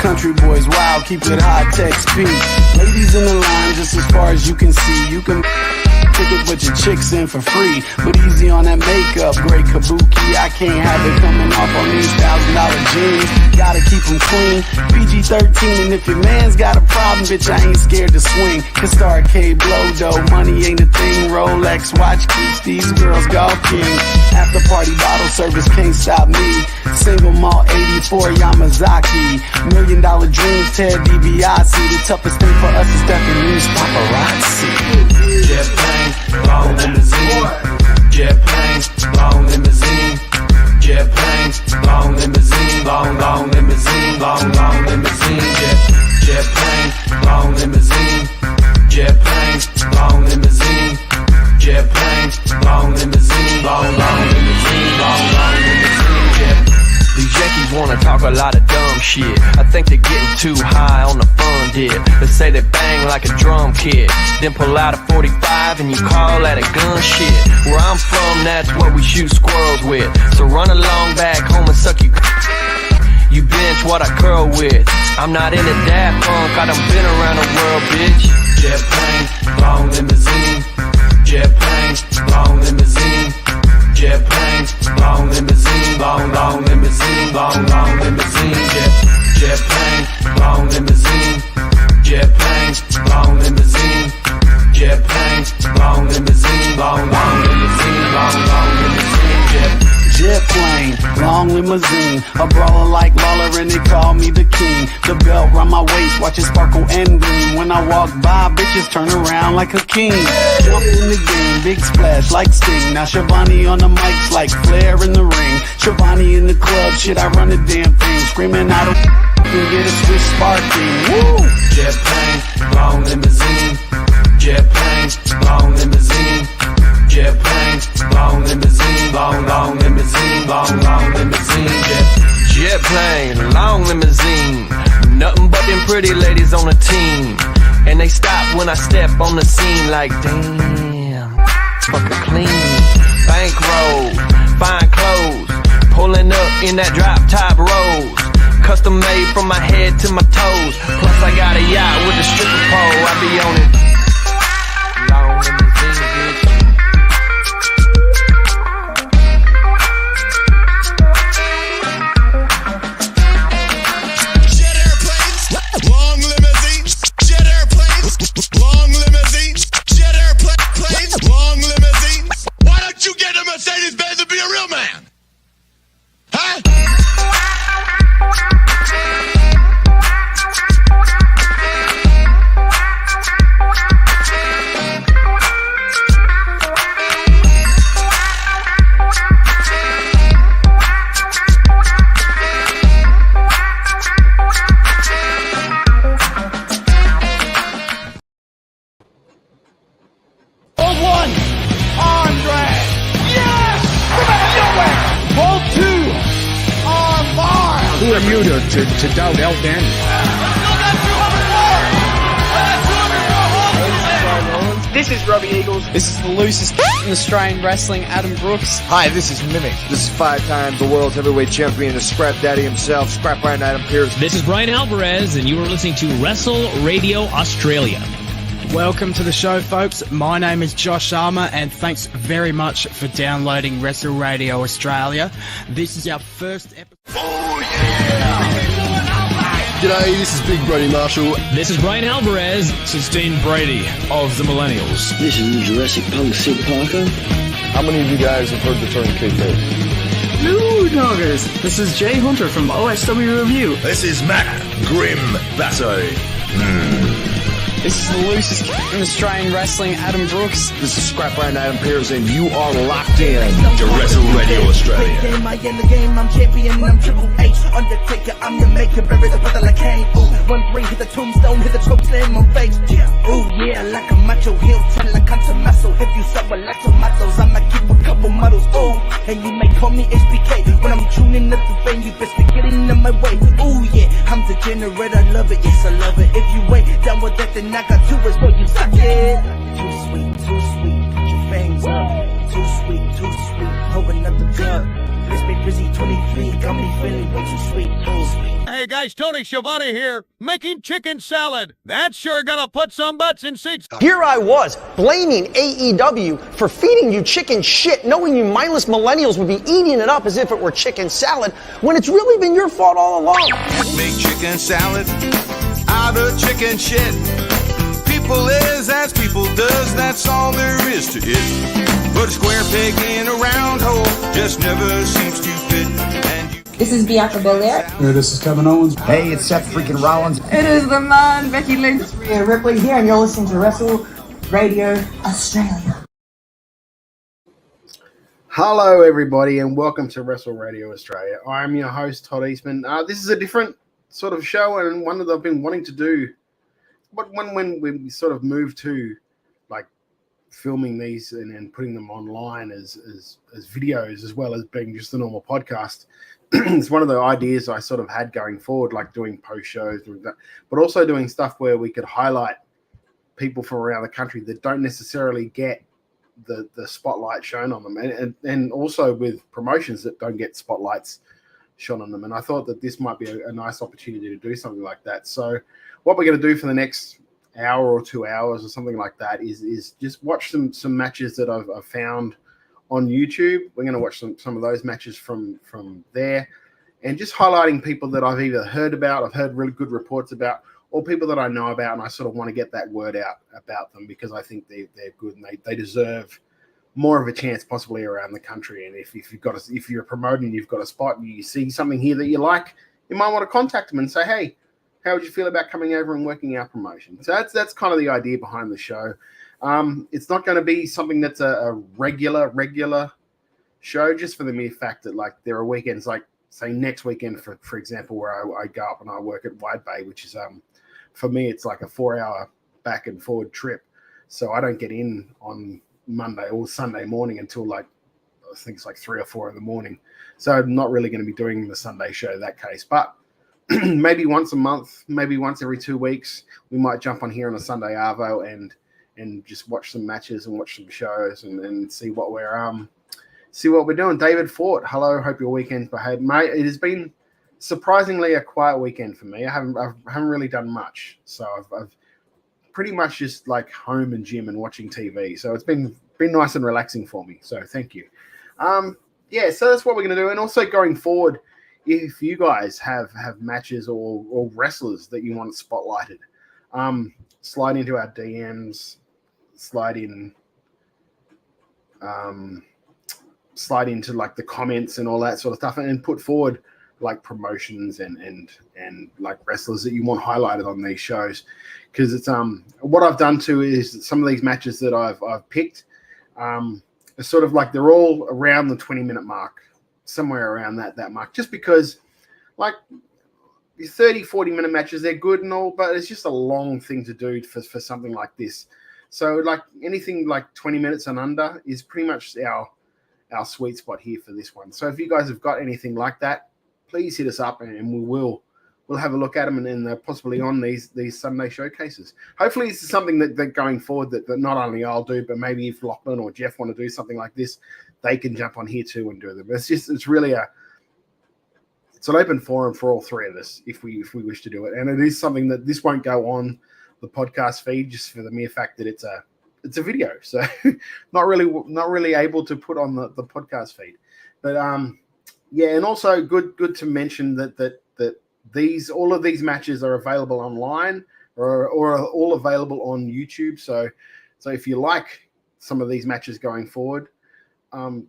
Country boys wild, keep it high tech speed. Ladies in the line just as far as you can see. You can ticket with your chicks in for free, but easy on that makeup, great kabuki. I can't have it coming off on these $1,000 jeans. Gotta keep them clean, PG-13. And if your man's got a problem, bitch, I ain't scared to swing. Cause Starcade blow dough, money ain't a thing. Rolex watch keeps these girls gawking. After party bottle service can't stop me. Single malt 84 Yamazaki. $1 million dreams, Ted DiBiase. The toughest thing for us is ducking news paparazzi. Jet plane, long limousine. Jet plane, long limousine. Jet plane, long limousine. Long limousine. Long limousine. Jet plane, long limousine. Jet plane, long limousine. Jet plane, long limousine. Long limousine. Long limousine. Jet. These Yankees wanna talk a lot of dumb shit. I think they're getting too high on the fun dip. They say they bang like a drum kit, then pull out a 45 and you call that a gun shit. Where I'm from, that's what we shoot squirrels with. So run along back home and suck you bench what I curl with. I'm not into that funk, I done been around the world, bitch. Jet plane, long limousine. Jet plane, long limousine. Jet plane, long limousine. Long limousine. Long limousine. Jet plane, long limousine. Jet plane, long limousine. Jet plane, long limousine. Long limousine. Long limousine. Jet plane, long limousine. A brawler like Lawler and they call me the king. The belt round my waist, watch it sparkle and gleam. When I walk by, bitches turn around like a king. Jump in the game, big splash like Sting. Now Shivani on the mics like Flair in the ring. Shivani in the club, shit, I run the damn thing. Screaming I don't get a switch sparking. Woo! Jet plane, long limousine. Jet plane, long limousine. Jet plane, long limousine. Long limousine. Long limousine. Jet plane, long limousine. Nothing but them pretty ladies on the team. And they stop when I step on the scene like, damn, fucking clean. Bankroll, fine clothes. Pulling up in that drop top Rolls. Custom made from my head to my toes. Plus I got a yacht with a stripper pole. I be on it. Long limousine, bitch. Jet airplanes, long limousines. Jet airplanes, long limousines. Jet airplanes, long limousines. Why don't you get a Mercedes-Benz and be a real man? Huh? Who are you to doubt El Dandy? This is Robbie Eagles. This is the loosest in Australian wrestling, Adam Brooks. Hi, this is Mimic. This is 5 times the world's heavyweight champion, the Scrap Daddy himself, Scrap Iron Adam Pearce. This is Brian Alvarez, and you are listening to Wrestle Radio Australia. Welcome to the show, folks. My name is Josh Armour, and thanks very much for downloading Wrestle Radio Australia. This is our first episode. Oh, yeah! G'day, this is Big Brody Marshall. This is Brian Alvarez. This is Dean Brady of the Millennials. This is the Jurassic Punk Sid Parker. How many of you guys have heard the term kayfabe? Hello, doggers. This is Jay Hunter from OSW Review. This is Matt Grim Basso. This is the loosest in Australian wrestling, Adam Brooks. This is Scrap Iron Adam Pearce, and you are locked in to Wrestle Radio Australia. I in the game, I'm champion, I'm Triple H. Undertaker, I'm your maker, bury the brother like Kane. Ooh, 1-3, hit the tombstone, hit the choke slam on face. Ooh, yeah, like a macho heel, turn like a muscle. If you sell a lot of tomatoes, I'ma keep a couple models. Ooh, and you may call me HBK. When I'm tuning up the vein, you best to get in my way. Ooh, yeah, I'm degenerate, I love it, yes, I love it. If you wait down with that, then I got 2 is what you suck it. Too sweet, put your fangs up. Too sweet, hold another cup. Let's be busy 23, got me feeling way too sweet. Hey guys, Tony Schiavone here, making chicken salad. That's sure gonna put some butts in seats. Here I was, blaming AEW for feeding you chicken shit, knowing you mindless millennials would be eating it up as if it were chicken salad, when it's really been your fault all along. Make chicken salad out of chicken shit. People is as people does, that's all there is to it. But a square peg in a round hole just never seems to fit. This is Bianca Belair. Hey, this is Kevin Owens. Hey, it's Seth freaking Rollins. It is the man, Becky Lynch. It's Rhea Ripley here, and you're listening to Wrestle Radio Australia. Hello, everybody, and welcome to Wrestle Radio Australia. I'm your host, Todd Eastman. This is a different sort of show, and one that I've been wanting to do. But when we sort of moved to like filming these and putting them online as videos as well as being just a normal podcast, it's one of the ideas I sort of had going forward, like doing post shows, but also doing stuff where we could highlight people from around the country that don't necessarily get the spotlight shown on them, and also with promotions that don't get spotlights shone on them. And I thought that this might be a nice opportunity to do something like that. So what we're going to do for the next hour or 2 hours or something like that is just watch some matches that I've found on YouTube. We're going to watch some of those matches from there, and just highlighting people that I've either heard about, I've heard really good reports about, or people that I know about, and I sort of want to get that word out about them because I think they're good and they deserve more of a chance possibly around the country. And if you're promoting, you've got a spot, and you see something here that you like, you might want to contact them and say, hey, how would you feel about coming over and working our promotion? So that's kind of the idea behind the show. It's not going to be something that's a regular show, just for the mere fact that like there are weekends, like say next weekend, for example, where I go up and I work at Wide Bay, which is for me it's like a 4-hour back and forward trip. So I don't get in on Monday or Sunday morning until like I think it's like 3 or 4 in the morning. So I'm not really going to be doing the Sunday show in that case, but maybe once a month, maybe once every 2 weeks, we might jump on here on a Sunday Arvo and just watch some matches and watch some shows and see what we're doing. David Fort, hello. Hope your weekend's behaved, mate. It has been surprisingly a quiet weekend for me. I haven't really done much, so I've pretty much just like home and gym and watching TV. So it's been nice and relaxing for me. So thank you. So that's what we're going to do. And also going forward, if you guys have matches or wrestlers that you want spotlighted, slide into our DMs, slide into like the comments and all that sort of stuff, and put forward like promotions and like wrestlers that you want highlighted on these shows. Because it's what I've done too is some of these matches that I've picked are sort of like they're all around the 20-minute mark, somewhere around that mark, just because like 30-40 minute matches, they're good and all, but it's just a long thing to do for something like this. So like anything like 20 minutes and under is pretty much our sweet spot here for this one. So if you guys have got anything like that, please hit us up and we'll have a look at them, and then they're possibly on these Sunday showcases. Hopefully this is something that going forward that not only I'll do, but maybe if Lachlan or Jeff want to do something like this, they can jump on here too and do them. It's really it's an open forum for all three of us if we wish to do it. And it is something that this won't go on the podcast feed just for the mere fact that it's a video. So not really able to put on the podcast feed. But and also good to mention that all of these matches are available online or are all available on YouTube. So if you like some of these matches going forward,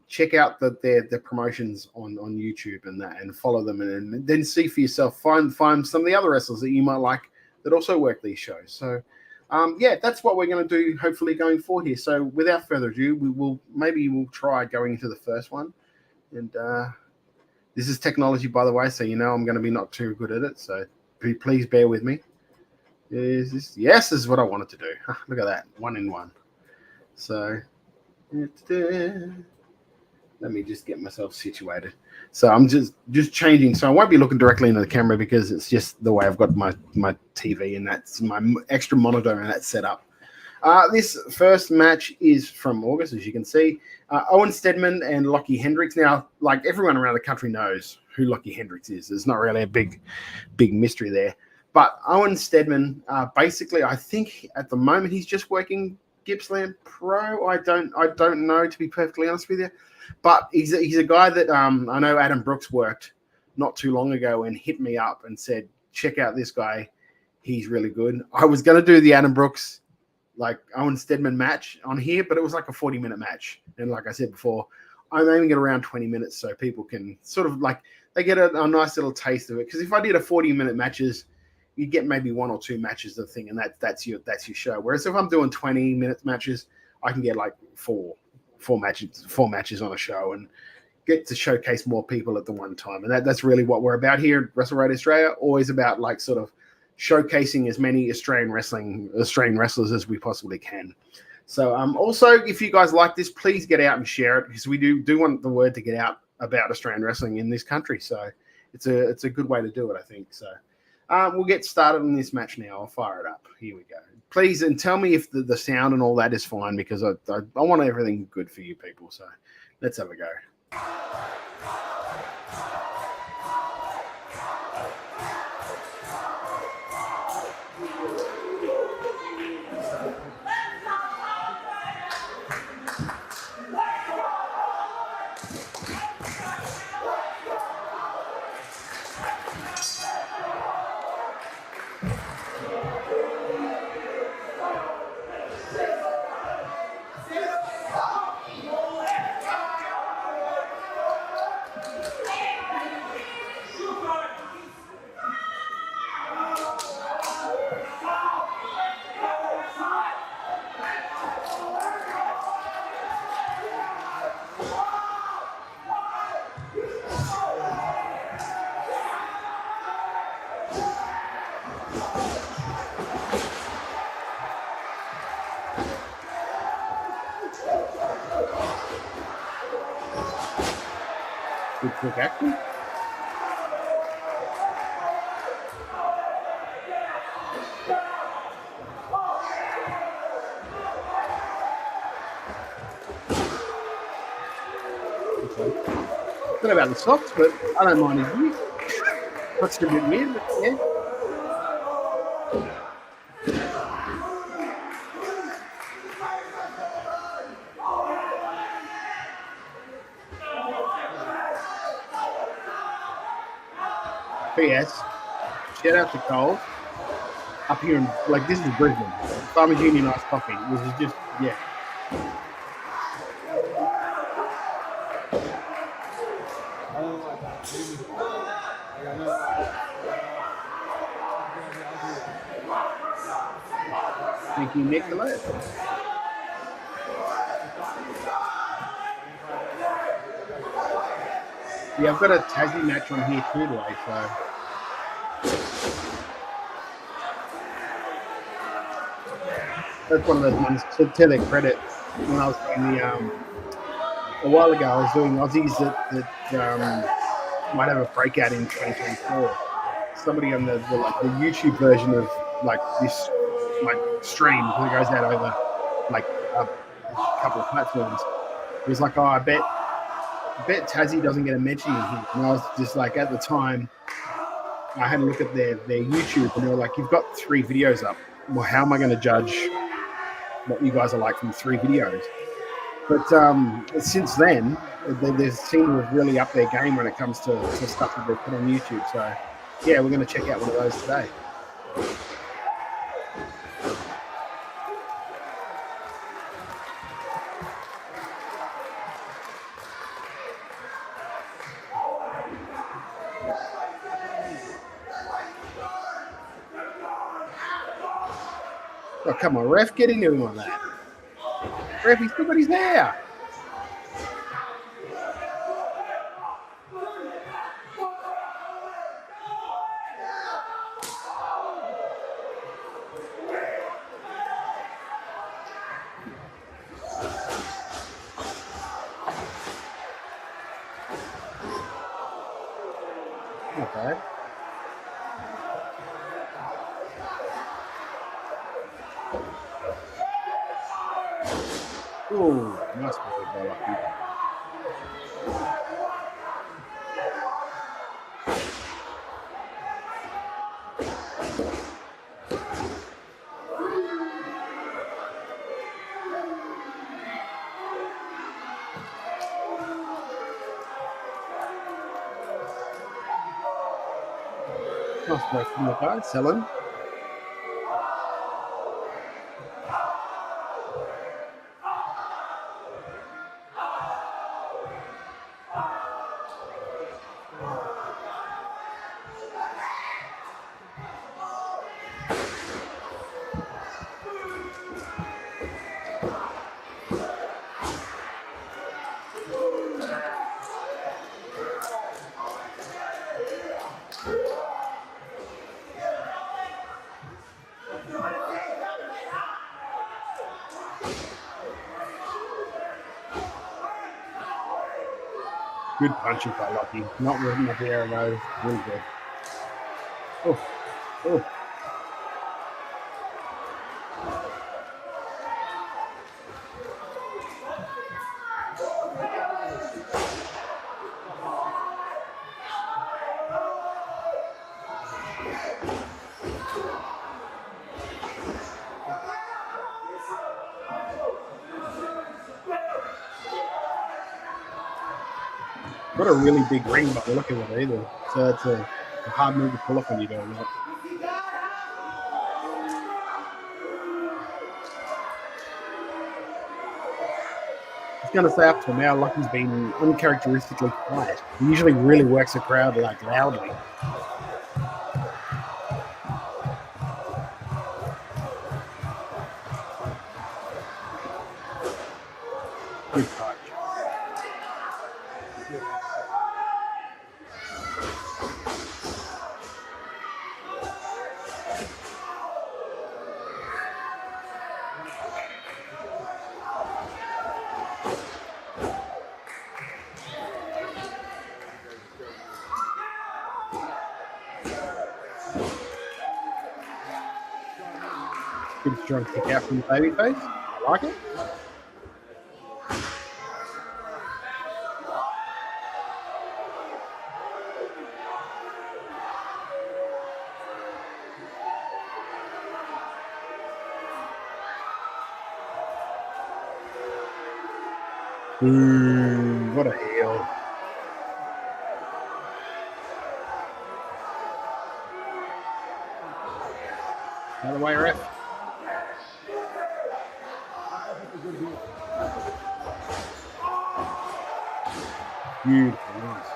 check out their promotions on YouTube and follow them, and then see for yourself, find some of the other wrestlers that you might like that also work these shows. So that's what we're going to do hopefully going forward here. So without further ado, we'll try going into the first one. And this is technology, by the way, so you know I'm going to be not too good at it, so please bear with me. This is what I wanted to do. Look at that, 1 in 1. So let me just get myself situated. So I'm just changing. So I won't be looking directly into the camera because it's just the way I've got my TV, and that's my extra monitor and that set up. This first match is from August, as you can see. Owen Stedman and Lockie Hendricks. Now, like everyone around the country knows who Lockie Hendricks is. There's not really a big mystery there. But Owen Steadman, basically, I think at the moment he's just working Gippsland Pro. I don't know, to be perfectly honest with you. But he's a guy that I know Adam Brooks worked not too long ago and hit me up and said, check out this guy. He's really good. I was going to do the Adam Brooks, like Owen Steadman match on here, but it was like a 40-minute match. And like I said before, I'm aiming at around 20 minutes so people can sort of like, they get a nice little taste of it. Because if I did a 40-minute matches, you'd get maybe 1 or 2 matches of the thing, and that's your show. Whereas if I'm doing 20-minute matches, I can get like four matches on a show and get to showcase more people at the one time. And that's really what we're about here at Wrestle Radio Australia. Always about like sort of showcasing as many Australian wrestlers as we possibly can. So also, if you guys like this, please get out and share it, because we do want the word to get out about Australian wrestling in this country. So it's a good way to do it, I think. So we'll get started on this match now. I'll fire it up. Here we go. Please, and tell me if the sound and all that is fine, because I want everything good for you people. So let's have a go. Quick action. Don't know about the socks, but I don't mind his view. That's a bit weird, but yeah. P.S. Shout out to Cole up here in, like, this is Brisbane. Farmers Union Iced Coffee. This is just, yeah. Thank you, Nicholas. Yeah, I've got a Tassie match on here too today, so. That's one of those ones, to their credit, when I was doing a while ago, I was doing Aussies that might have a breakout in 2024. Somebody on the YouTube version of like this like stream that goes out over like a couple of platforms. He was like, oh, I bet Tassie doesn't get a mention in here. And I was just like, at the time, I had a look at their YouTube, and they were like, you've got 3 videos up. Well, how am I going to judge what you guys are like from 3 videos? But since then, they seem to have really upped their game when it comes to stuff that they put on YouTube. So, yeah, we're going to check out one of those today. Oh, come on, ref, get into him on that. Ref, he's still got his hair. Okay. Ooh, nice ball lucky. Nice work from the guy, selling. Good punching by Lockie. Not with the WRA. Really good. Oh, oh. Got a really big ring by the look of it either. So it's a hard move to pull off when you're doing that. I was going to say up till now, Lucky's been uncharacteristically quiet. He usually really works the crowd like loudly. Good punch. Good strong kick out from the babyface. I like it. What a heel. Out of the way, ref. Beautiful, nice.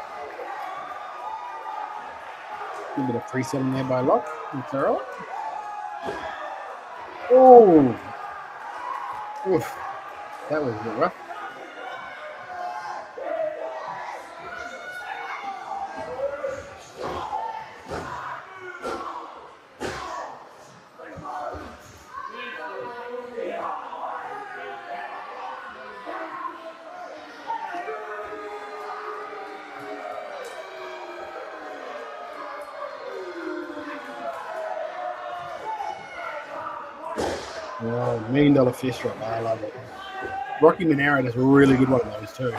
A bit of pre-setting there by Locke. That's all right. Oh! Oof. That was a bit rough. Oh, $1 million fist right there. I love it. Rocky Monero does a really good one of those too.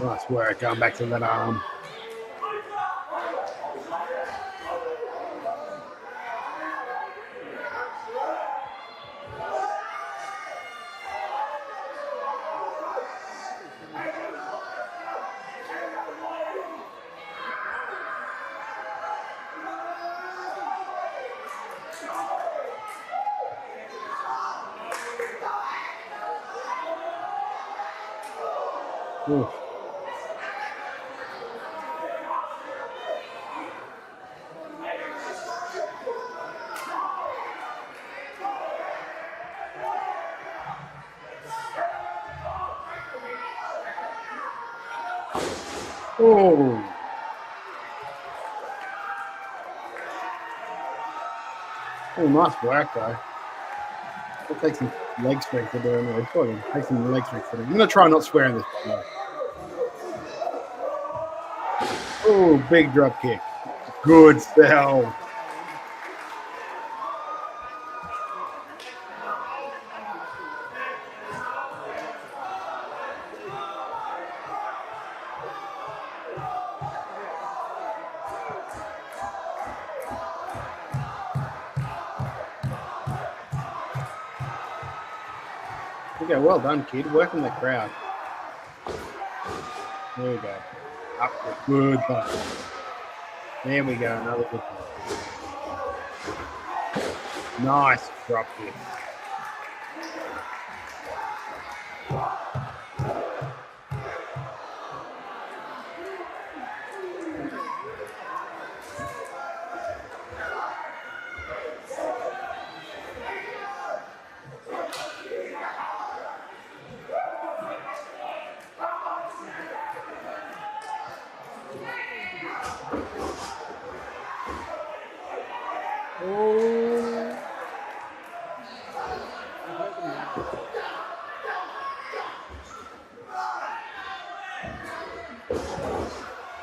Nice work going back to that arm. Ooh. Oh, nice work, though. I'll take some leg strength to do it. Take some leg strength to do it. I'm going to try not swearing this time. Oh, big drop kick. Good sell. Okay, well done, kid. Working the crowd. There we go. Up the good button. There we go. Another good one. Nice drop kick.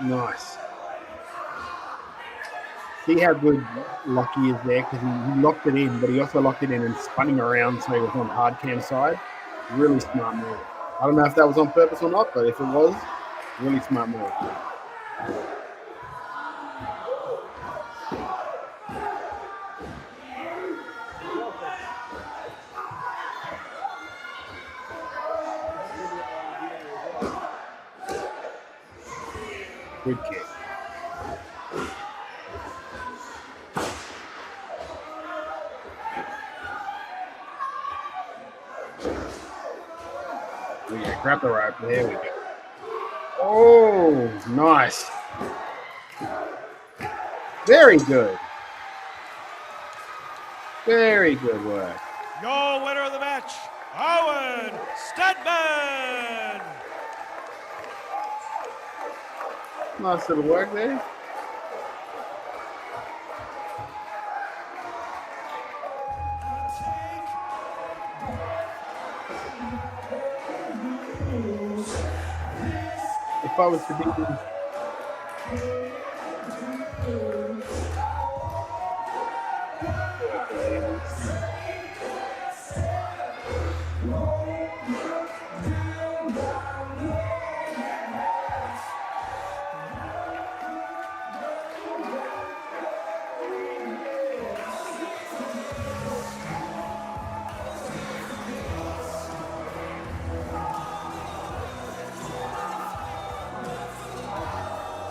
Nice. See how good Lockie is there because he locked it in, but he also locked it in and spun him around so he was on hard cam side. Really smart move. I don't know if that was on purpose or not, but if it was, really smart move. Good kick. Yeah, grab the rope. There we go. Oh, nice. Very good. Very good work. Your winner of the match, Owen Stedman. Nice little work there. If I was to be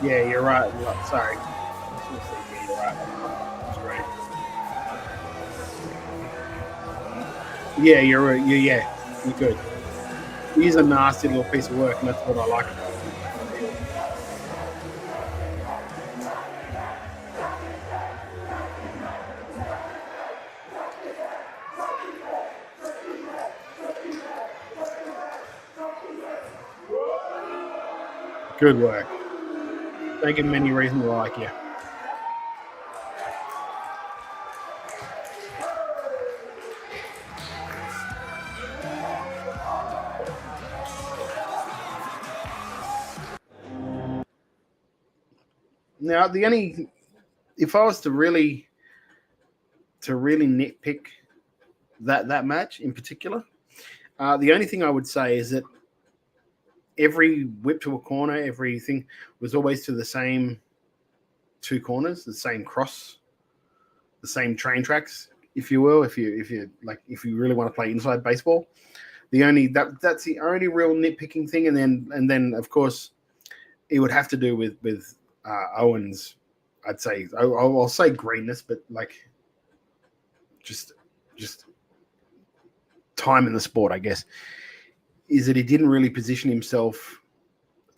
yeah, you're right. Sorry. Yeah, you're right. That's right. Yeah, you're right. Yeah, you're good. He's a nasty little piece of work, and that's what I like about him. Good work. Don't give him any reason to like you. Now, if I was to really nitpick that match in particular, the only thing I would say is that every whip to a corner, everything was always to the same two corners, the same cross, the same train tracks, if you will. If you really want to play inside baseball, that's the only real nitpicking thing. And then of course, it would have to do with Owens. I'd say I'll say greenness, but like just time in the sport, I guess. Is that he didn't really position himself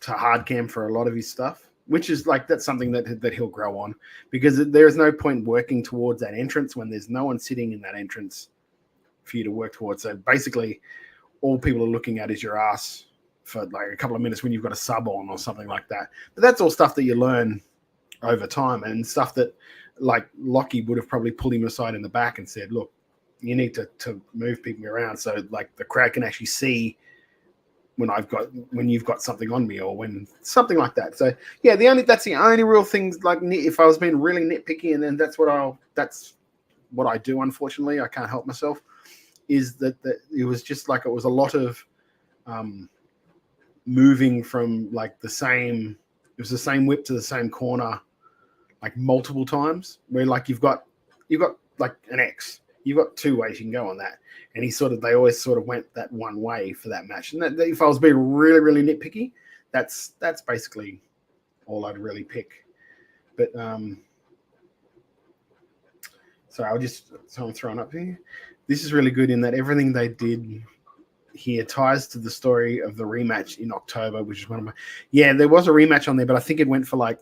to hard cam for a lot of his stuff, which is like that's something that he'll grow on, because there's no point working towards that entrance when there's no one sitting in that entrance for you to work towards. So basically, all people are looking at is your ass for like a couple of minutes when you've got a sub on or something like that. But that's all stuff that you learn over time, and stuff that like Lockie would have probably pulled him aside in the back and said, look, you need to move people around so like the crowd can actually see when you've got something on me, or when something like that. So yeah, that's the only real things. Like if I was being really nitpicky, and then that's what I do. Unfortunately, I can't help myself. Is that it was just like it was a lot of moving from like the same whip to the same corner like multiple times, where like you've got like an X. You've got two ways you can go on that. And they always sort of went that one way for that match. And that, if I was being really, really nitpicky, that's basically all I'd really pick. But so I'm throwing up here. This is really good in that everything they did here ties to the story of the rematch in October, which is one of my, there was a rematch on there, but I think it went for like,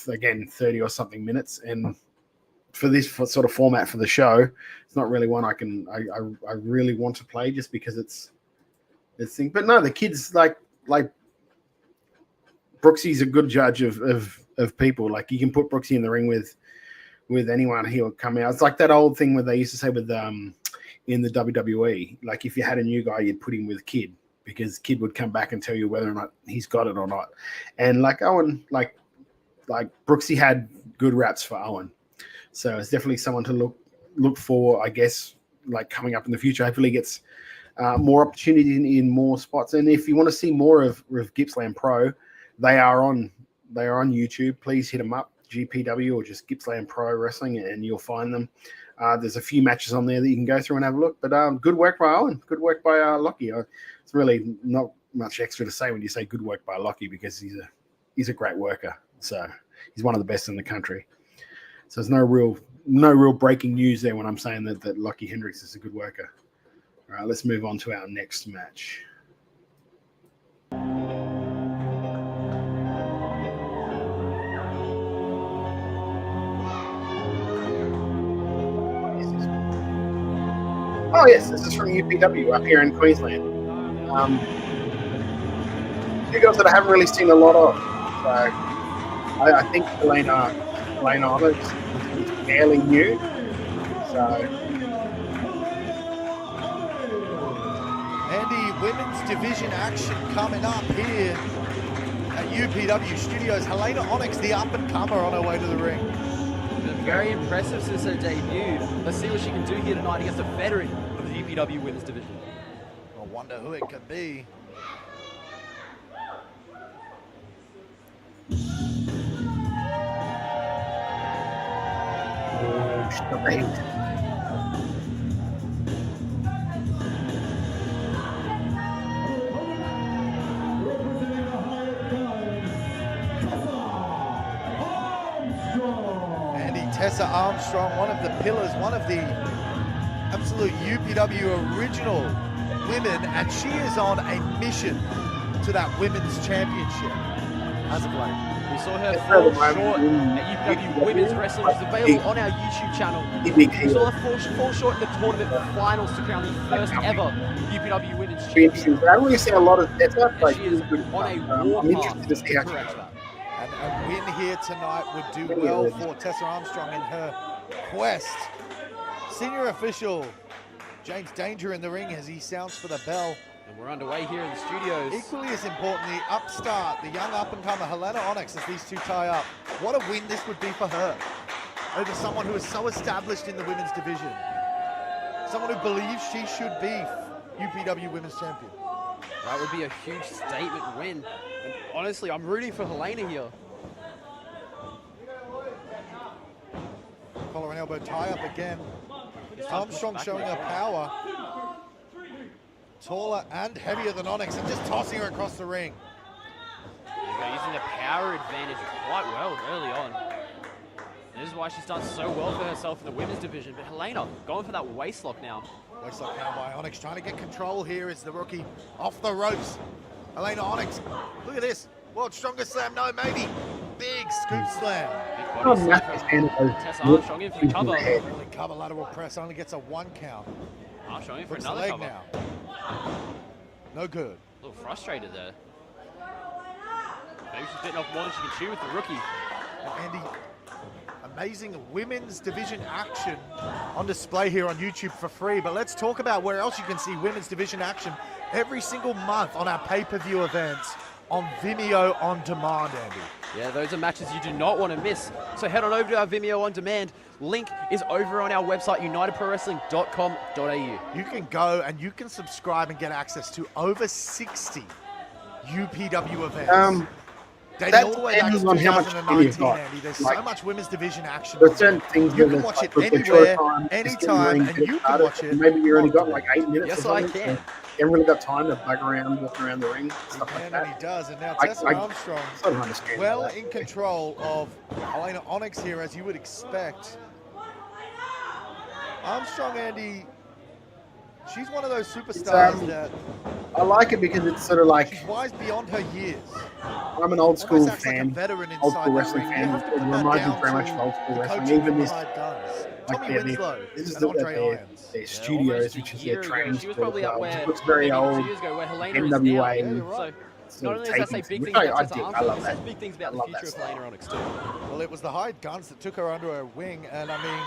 again, 30 or something minutes. And for this sort of format for the show, it's not really one I really want to play, just because it's thing. But no, the kids like Brooksy's a good judge of people. Like you can put Brooksy in the ring with anyone, he'll come out. It's like that old thing where they used to say with in the WWE, like if you had a new guy, you'd put him with Kid, because Kid would come back and tell you whether or not he's got it or not. And like Owen, like Brooksy had good raps for Owen. So it's definitely someone to look for, I guess, like coming up in the future. Hopefully gets more opportunity in more spots. And if you want to see more of Gippsland Pro, they are on YouTube. Please hit them up, GPW or just Gippsland Pro Wrestling, and you'll find them. There's a few matches on there that you can go through and have a look. But good work by Owen. Good work by Lockie. It's really not much extra to say when you say good work by Lockie, because he's a great worker. So he's one of the best in the country. So there's no real breaking news there when I'm saying that Lockie Hendricks is a good worker. All right, let's move on to our next match. Oh yes, this is from UPW up here in Queensland. Two girls that I haven't really seen a lot of. So I think Helena Olives is fairly new. So Andy, women's division action coming up here at UPW Studios. Helena Onyx, the up-and-comer, on her way to the ring. Very impressive since her debut. Let's see what she can do here tonight against a veteran of the UPW women's division. I wonder who it could be. Tessa Armstrong, one of the pillars, one of the absolute UPW original women, and she is on a mission to that women's championship as of late. We saw her fall short at UPW Women's Wrestling, which is available on our YouTube channel. We saw her fall short in the tournament finals to crown the first ever UPW Women's Champion. I really see a lot of Tessa, but she is on a war path to correct that. And a win here tonight would do well for Tessa Armstrong in her quest. Senior official James Danger in the ring as he sounds for the bell. And we're underway here in the studios. Equally as important, the upstart, the young up-and-comer Helena Onyx, as these two tie up. What a win this would be for her over someone who is so established in the women's division. Someone who believes she should be UPW Women's Champion. That would be a huge statement win. And honestly, I'm rooting for Helena here. Collar and elbow tie up again. Armstrong showing her power. Taller and heavier than Onyx, and just tossing her across the ring. Using the power advantage quite well early on. And this is why she's done so well for herself in the women's division. But Helena going for that waist lock now. Waist lock now by Onyx, trying to get control here as the rookie off the ropes. Helena Onyx, look at this. World's strongest slam, no, maybe. Big scoop slam. Big body slam from Tessa Armstrong in for the cover. Cover lateral press, only gets a 1 count. Armstrong in for Hooks another leg cover. now. No good. A little frustrated there. Maybe she's bitten off more than she can chew with the rookie. Andy, amazing women's division action on display here on YouTube for free. But let's talk about where else you can see women's division action every single month on our pay-per-view events on Vimeo On Demand, Andy. Yeah, those are matches you do not want to miss. So head on over to our Vimeo On Demand. Link is over on our website, unitedprowrestling.com.au. You can go and you can subscribe and get access to over 60 UPW events. Dating all the way back to 2019, Andy. There's so much women's division action. There's certain things you can watch it anywhere, anytime, and you can watch it. Maybe you only got like 8 minutes. Yes, or I something, can. So you haven't really got time to bug around, walk around the ring, stuff like that. And he does. And now Tessa Armstrong, sort of understand well that. in control of Helena Onyx here, as you would expect. Armstrong, Andy, she's one of those superstars that... I like it because it's sort of like... She's wise beyond her years. I'm an old school fan, like old school wrestling fan. It reminds me very much of old school wrestling. Even this, like this is their studios, which is their training school. It looks very old. NWA. Not only does that say big things about Tessa Armstrong, it says big things about the future of Helena Onyx too. Well, it was the hired guns that took her under her wing, and I mean,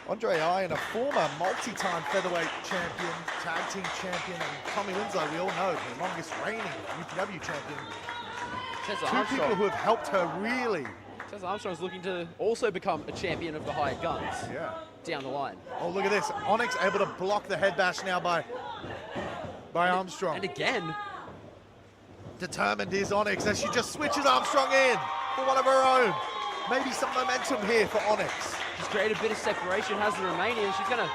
Andre Iron, a former multi-time featherweight champion, tag team champion, and Tommy Winslow, we all know, the longest reigning UPW champion. Two people who have helped her really. Tessa Armstrong is looking to also become a champion of the hired guns. Yeah. Down the line. Oh, look at this. Onyx able to block the head bash now by Armstrong. And again. Determined is Onyx as she just switches Armstrong in for one of her own. Maybe some momentum here for Onyx. She's created a bit of separation, has the Romanian. She's gonna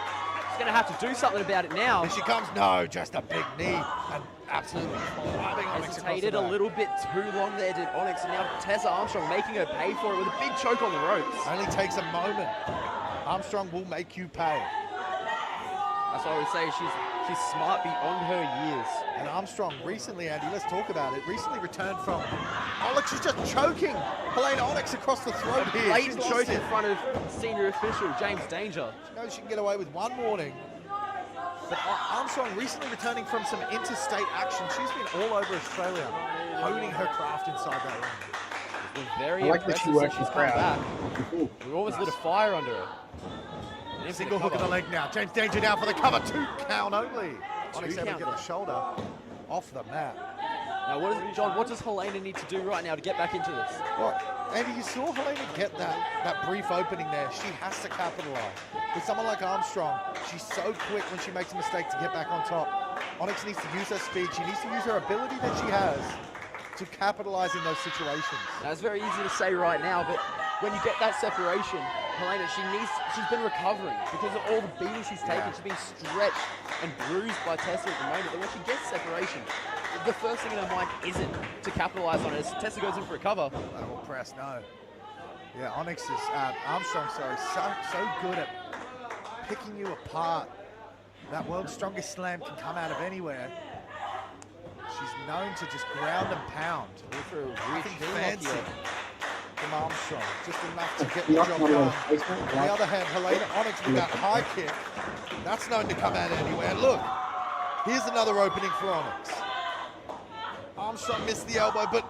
have to do something about it now. Here she comes. No, just a big knee and absolutely clubbing Onyx. Hesitated a little bit too long there, did Onyx, and now Tessa Armstrong making her pay for it with a big choke on the ropes. Only takes a moment. Armstrong will make you pay. That's why I would say she's smart beyond her years. And Armstrong recently, Andy, let's talk about it, recently returned from... Oh, look, she's just choking Helena Onyx across the throat here. Blatant choke in front of senior official James Danger. She knows she can get away with one warning. But Armstrong recently returning from some interstate action. She's been all over Australia, honing her craft inside that ring. It's been very impressive since she's come back. We always lit a fire under her. Single hook of the leg now. James Danger now for the cover. 2 count only. Onyx able to get the shoulder off the mat. Now, what does Helena need to do right now to get back into this? Well, Andy, you saw Helena get that brief opening there. She has to capitalize. With someone like Armstrong, she's so quick when she makes a mistake to get back on top. Onyx needs to use her speed. She needs to use her ability that she has to capitalize in those situations. Now, it's very easy to say right now, but when you get that separation, Helena, she's been recovering because of all the beating she's taken. She's been stretched and bruised by Tessa at the moment. And when she gets separation, the first thing in her mind isn't to capitalize on it. As Tessa goes in for a cover. Lateral press, no. Yeah, Armstrong, so good at picking you apart. That world's strongest slam can come out of anywhere. She's known to just ground and pound. Nothing fancy from Armstrong, just enough to get the job done. On the other hand, Helena Onyx with that high kick, that's known to come out anywhere. Look, here's another opening for Onyx. Armstrong missed the elbow, but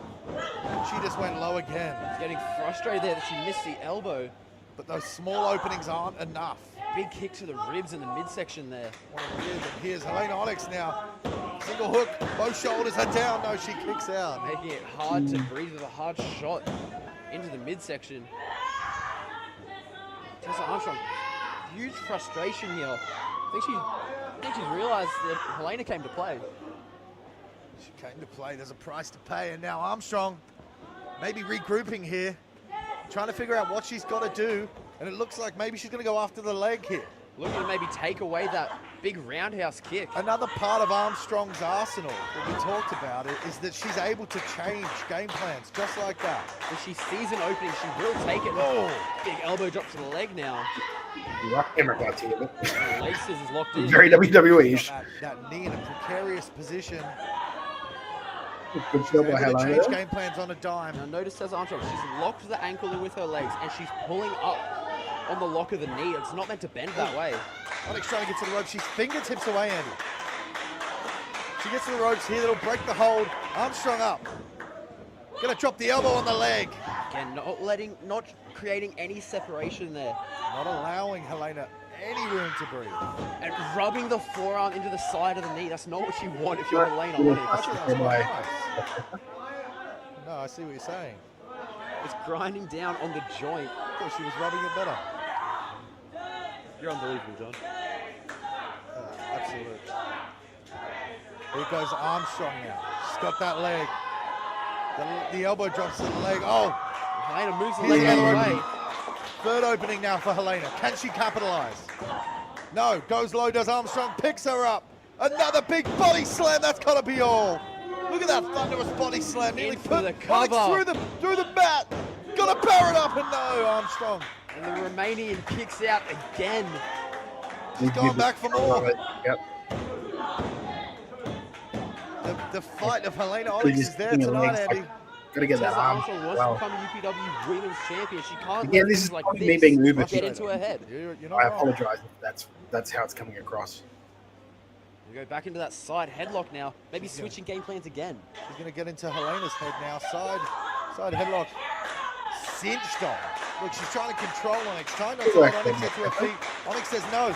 she just went low again. She's getting frustrated there that she missed the elbow. But those small openings aren't enough. Big kick to the ribs in the midsection there. Here's Helena Onyx now. Single hook, both shoulders are down. No, she kicks out. Making it hard to breathe with a hard shot into the midsection. Tessa Armstrong, huge frustration here. I think she's realized that Helena came to play. She came to play. There's a price to pay, and now Armstrong maybe regrouping here, trying to figure out what she's got to do, and it looks like maybe she's going to go after the leg here. Looking to maybe take away that big roundhouse kick. Another part of Armstrong's arsenal that we talked about is that she's able to change game plans just like that. If she sees an opening, she will take it. Oh, big elbow drop to the leg now. Leg scissors locked in. Very WWE-ish. That knee in a precarious position. Good job by Helena. Helena. Change game plans on a dime. Now notice Tessa Armstrong, she's locked the ankle in with her legs and she's pulling up on the lock of the knee. It's not meant to bend that way. Onyx trying to get to the ropes. She's fingertips away, Andy. She gets to the ropes here. That'll break the hold. Armstrong up. Gonna drop the elbow on the leg. Again, not creating any separation there. Not allowing Helena any room to breathe. And rubbing the forearm into the side of the knee. That's not what you want if you're Helena Onyx. No, I see what you're saying. It's grinding down on the joint. I thought she was rubbing it better. You're unbelievable, John. Absolute. Here goes Armstrong now. She's got that leg. The elbow drops to the leg. Oh! Helena moves the leg out of the way. Third opening now for Helena. Can she capitalize? No. Goes low, does Armstrong. Picks her up. Another big body slam. That's got to be all. Look at that thunderous body slam. Nearly put the cover. Onyx through the mat. Got to power it up, and no, Armstrong. And the Romanian kicks out again. He's going back for more. Yep. The fight of Helena Onyx is there tonight, Andy. Gotta get that arm. Armstrong was to become UPW Women's Champion. She can't Again, let this things is like probably this me being uber. get into her head. I apologize if that's how it's coming across. We go back into that side headlock now. Maybe switching game plans again. She's going to get into Helena's head now. Side headlock. Cinched on. Look, she's trying to control Onyx. Trying not to let Onyx get to her feet. Onyx says no.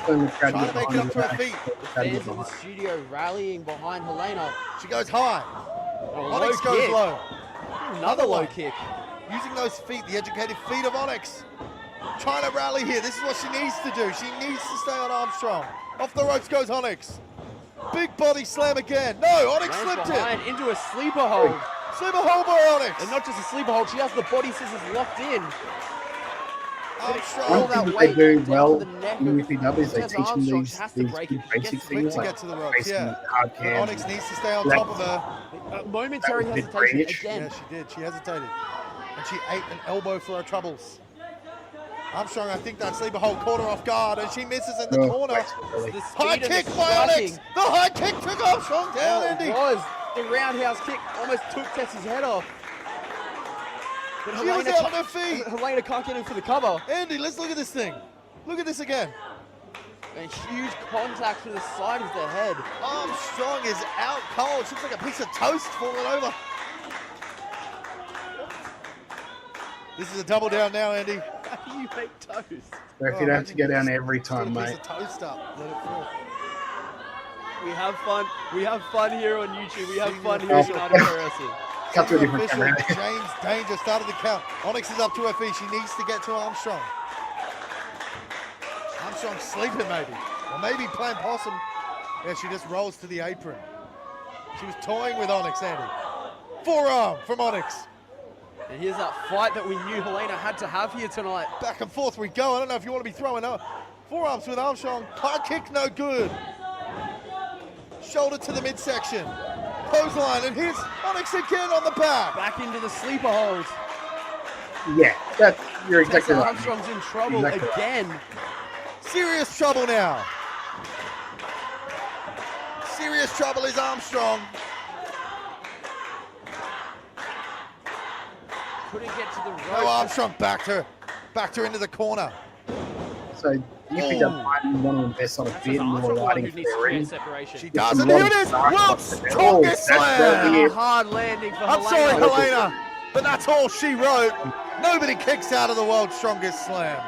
Trying to make it up to her feet. The fans in the studio rallying behind Helena. She goes high. Onyx low goes kick. low. Another low kick. Using those feet, the educated feet of Onyx. Trying to rally here. This is what she needs to do. She needs to stay on Armstrong. Off the ropes goes Onyx. Big body slam again. No, Onyx slipped it. Into a sleeper hold. Sleeper hold by Onyx. And not just a sleeper hold, she has the body scissors locked in. One thing that they do well in UPW is they teach them these good basic things like facing hard cams. Onyx needs to stay on top of her. Momentary hesitation again. Yeah, she did. She hesitated. And she ate an elbow for her troubles. Armstrong, I think that sleeper hold caught her off guard, and she misses in the corner. High kick by Onyx. The high kick took Armstrong down, Andy. It was. The roundhouse kick almost took Tessa's head off. But She was out on her feet. Helena can't get in for the cover. Andy, let's look at this thing. Look at this again. A huge contact to the side of the head. Armstrong is out cold. She looks like a piece of toast falling over. This is a double down now, Andy. How do you make toast? So if you don't have to go down every time, mate. Piece of toast up. Let it fall. We have fun. We have fun here on YouTube. We have fun here at United Pro Wrestling. Cut to a different camera. James Danger started the count. Onyx is up to her feet. She needs to get to Armstrong. Armstrong sleeping maybe. Or maybe playing possum. Yeah, she just rolls to the apron. She was toying with Onyx, Andy. Forearm from Onyx. And here's that fight that we knew Helena had to have here tonight. Back and forth we go. I don't know if you want to be throwing up. Forearms with Armstrong. High kick, no good. Shoulder to the midsection. Clothesline, and here's Onyx again on the back. Back into the sleeper hold. Yeah, you're exactly right. Armstrong's in trouble again. Right. Serious trouble now. Serious trouble is Armstrong. Couldn't get to the rope. No, Armstrong backed her into the corner. So UPW might want to invest on a bit more lighting for the ring. She does, and here it is. World's strongest slam. Hard landing for I'm sorry, Helena, but that's all she wrote. Nobody kicks out of the world's strongest slam.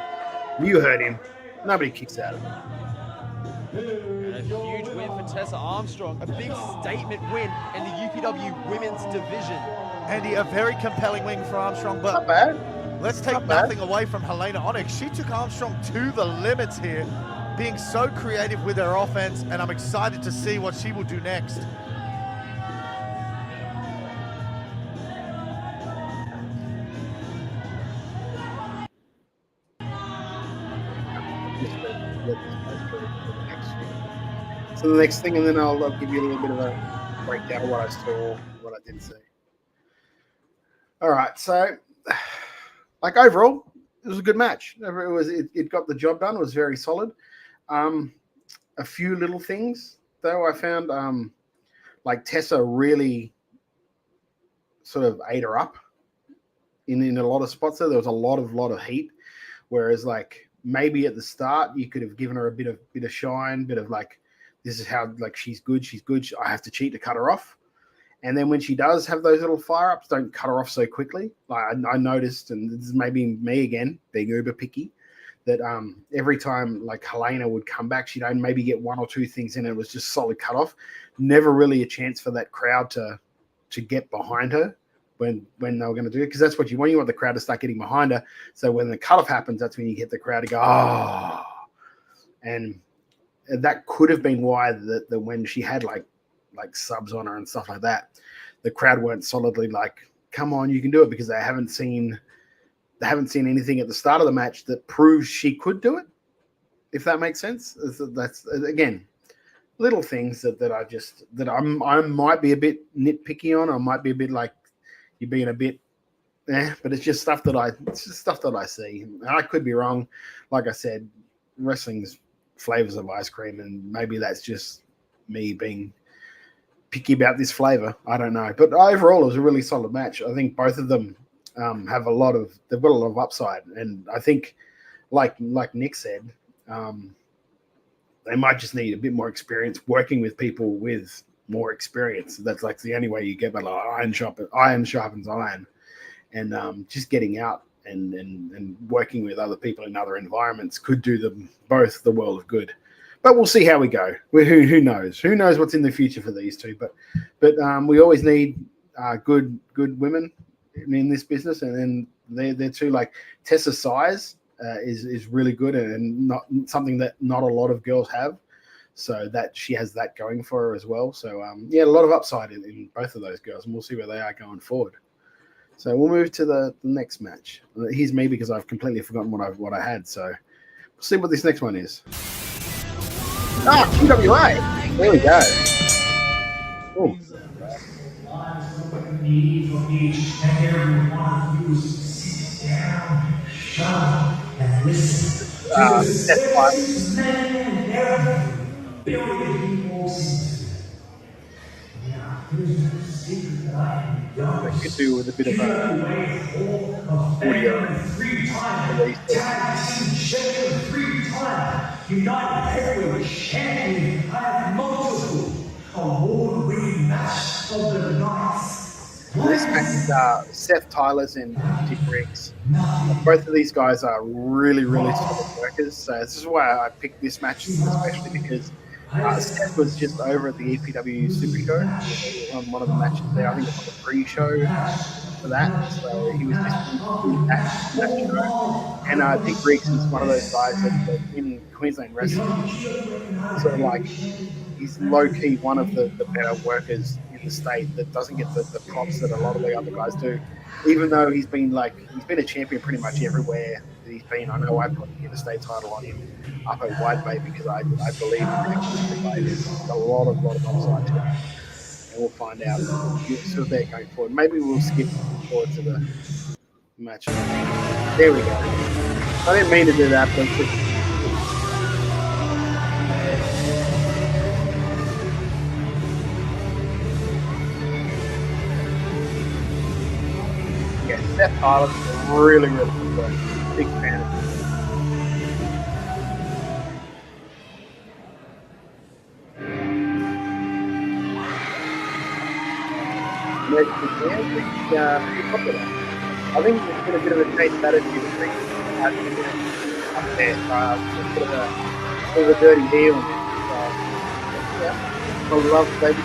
You heard him. Nobody kicks out of him. And a huge win for Tessa Armstrong. A big statement win in the UPW women's division. Andy, a very compelling win for Armstrong, but not bad. Let's take nothing away from Helena Onyx. She took Armstrong to the limits here, being so creative with her offense, and I'm excited to see what she will do next. So the next thing, and then I'll give you a little bit of a breakdown of what I saw, what I didn't see. All right, so like overall, it was a good match. It got the job done. It was very solid. A few little things though I found, like Tessa really sort of ate her up in a lot of spots. There was a lot of heat, whereas like maybe at the start you could have given her a bit of shine, bit of like, this is how like she's good. I have to cheat to cut her off. And then when she does have those little fire-ups, don't cut her off so quickly. Like I noticed, and this is maybe me again, being uber picky, that every time like Helena would come back, she'd only maybe get one or two things in, and it was just solid cut off. Never really a chance for that crowd to get behind her when they were going to do it, because that's what you want. You want the crowd to start getting behind her. So when the cutoff happens, that's when you get the crowd to go, oh. And that could have been why the when she had like subs on her and stuff like that, the crowd weren't solidly like, come on, you can do it, because they haven't seen anything at the start of the match that proves she could do it, if that makes sense. That's again, little things that I might be a bit nitpicky on. I might be a bit like, you're being a bit but it's just stuff that I see. And I could be wrong. Like I said, wrestling's flavors of ice cream, and maybe that's just me being picky about this flavor. I don't know. But overall, it was a really solid match. I think both of them they've got a lot of upside. And I think, like Nick said, they might just need a bit more experience working with people with more experience. That's like the only way you get that, like iron sharpens iron. And just getting out and working with other people in other environments could do them both the world of good. But we'll see how we go. Who knows? Who knows what's in the future for these two? But we always need good women in this business, and then they're two. Like Tessa's size is really good, and not something that not a lot of girls have. So that she has that going for her as well. So a lot of upside in both of those girls, and we'll see where they are going forward. So we'll move to the next match. Here's me, because I've completely forgotten what I had. So we'll see what this next one is. QWA. There we go. Ooh. Need for each and every one of you to sit down, shut up, and listen to the sexiest man ever. Billion people listen to it. Now, here's no secret that I am the youngest. Could do with a bit of audio. 3-time tag team champion, 3-time United Heavyweight champion. I have multiple award-winning match of the night. This match is Seth Tyler's and Dick Riggs. Both of these guys are really, really solid workers. So this is why I picked this match, especially because Seth was just over at the EPW Super Show on one of the matches there. I think it was on the pre-show for that. So he was just in that show. And Dick Riggs is one of those guys that in Queensland wrestling, sort of like, he's low-key one of the better workers in the state that doesn't get the props that a lot of the other guys do. Even though he's been a champion pretty much everywhere that he's been. I know I put the interstate title on him up at Wide Bay because I believe in there's a lot of upside to him. And we'll find out sort of there going forward. Maybe we'll skip forward to the match. There we go. I didn't mean to do that, but Seth Tyler is really, really good work. Big fan of him. I think there's been a bit of a change of attitude up there. A bit of a dirty heel. I love baby.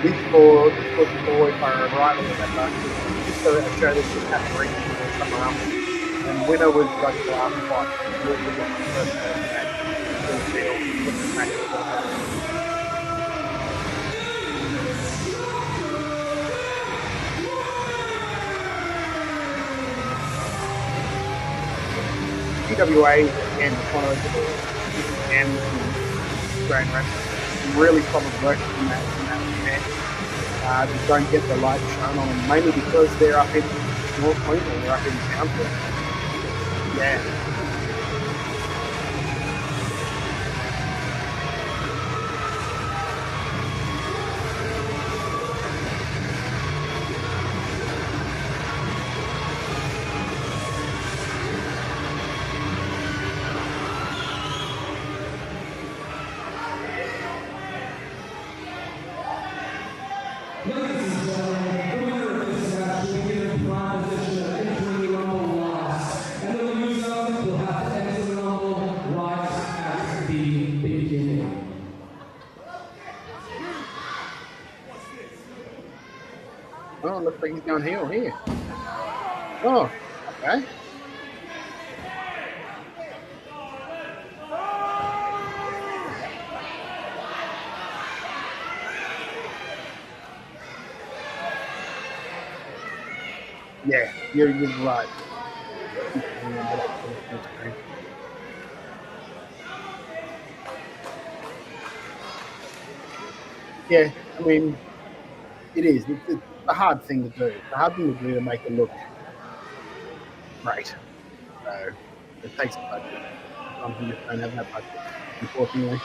This was for, if I remember, just a show that just had to reach somewhere else. And winner was like the last fight. It was the first match. TWA, again, one of those and Australian wrestling. Really solid work in that match. Just don't get the light shown on them, mainly because they're up in North Queensland, they're up in Townsville. Yeah. Oh, looks like he's going heel here. Oh, okay. Yeah, you're right. Yeah, I mean, it is. It's a hard thing to do. It's a hard thing to do to make it look great. So it takes a budget. Sometimes you just don't have that budget, unfortunately.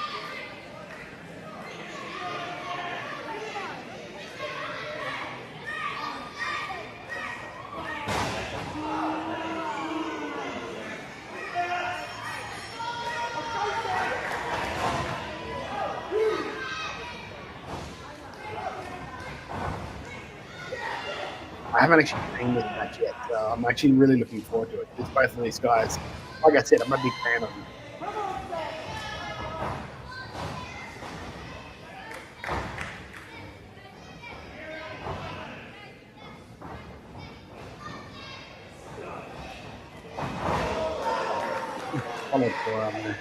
I haven't actually seen this match yet, so I'm actually really looking forward to it. It's both of these guys. Like I said, I'm a big fan of them. Solid forearm there.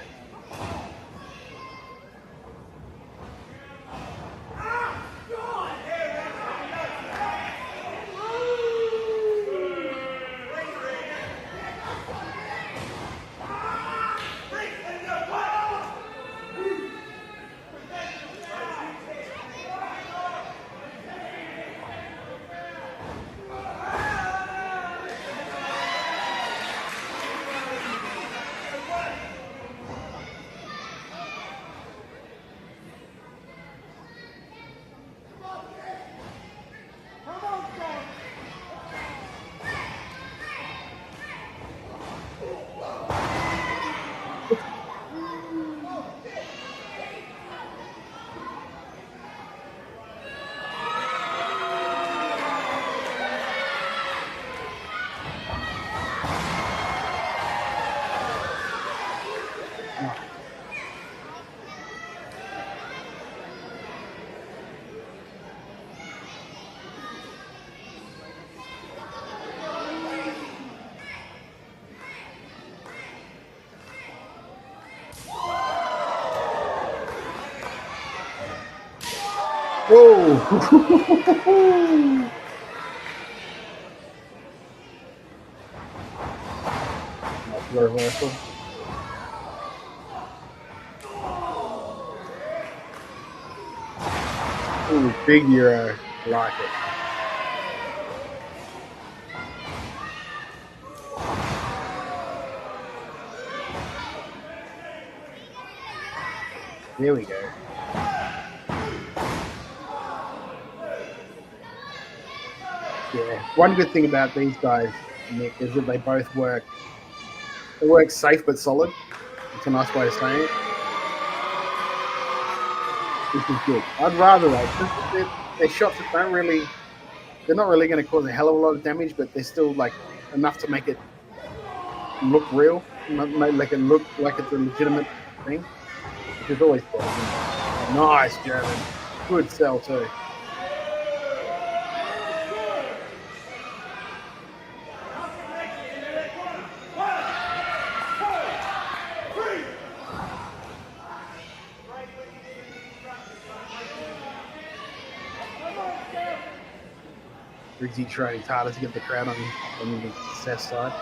Whoa! Nice reversal. Ooh, big Euro. I like it. There we go. Yeah. One good thing about these guys, Nick, is that they both work. They work safe but solid. It's a nice way of saying it. Which is good. I'd rather though. They're shots that don't really. They're not really going to cause a hell of a lot of damage, but they're still like enough to make it look real, like it look like it's a legitimate thing, which is always good. Nice, German. Good sell too. Riggsy trying his hardest to get the crowd on the Seth side.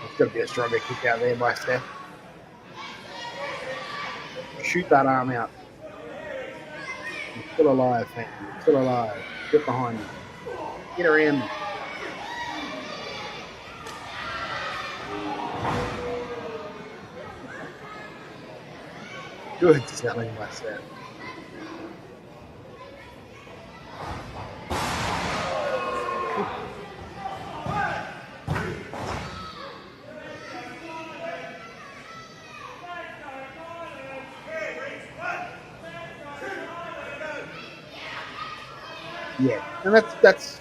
It's got to be a stronger kick out there by Seth. Shoot that arm out. You're still alive, man. You're still alive. Get behind me. Get around me. Good selling by Seth. Yeah, and that's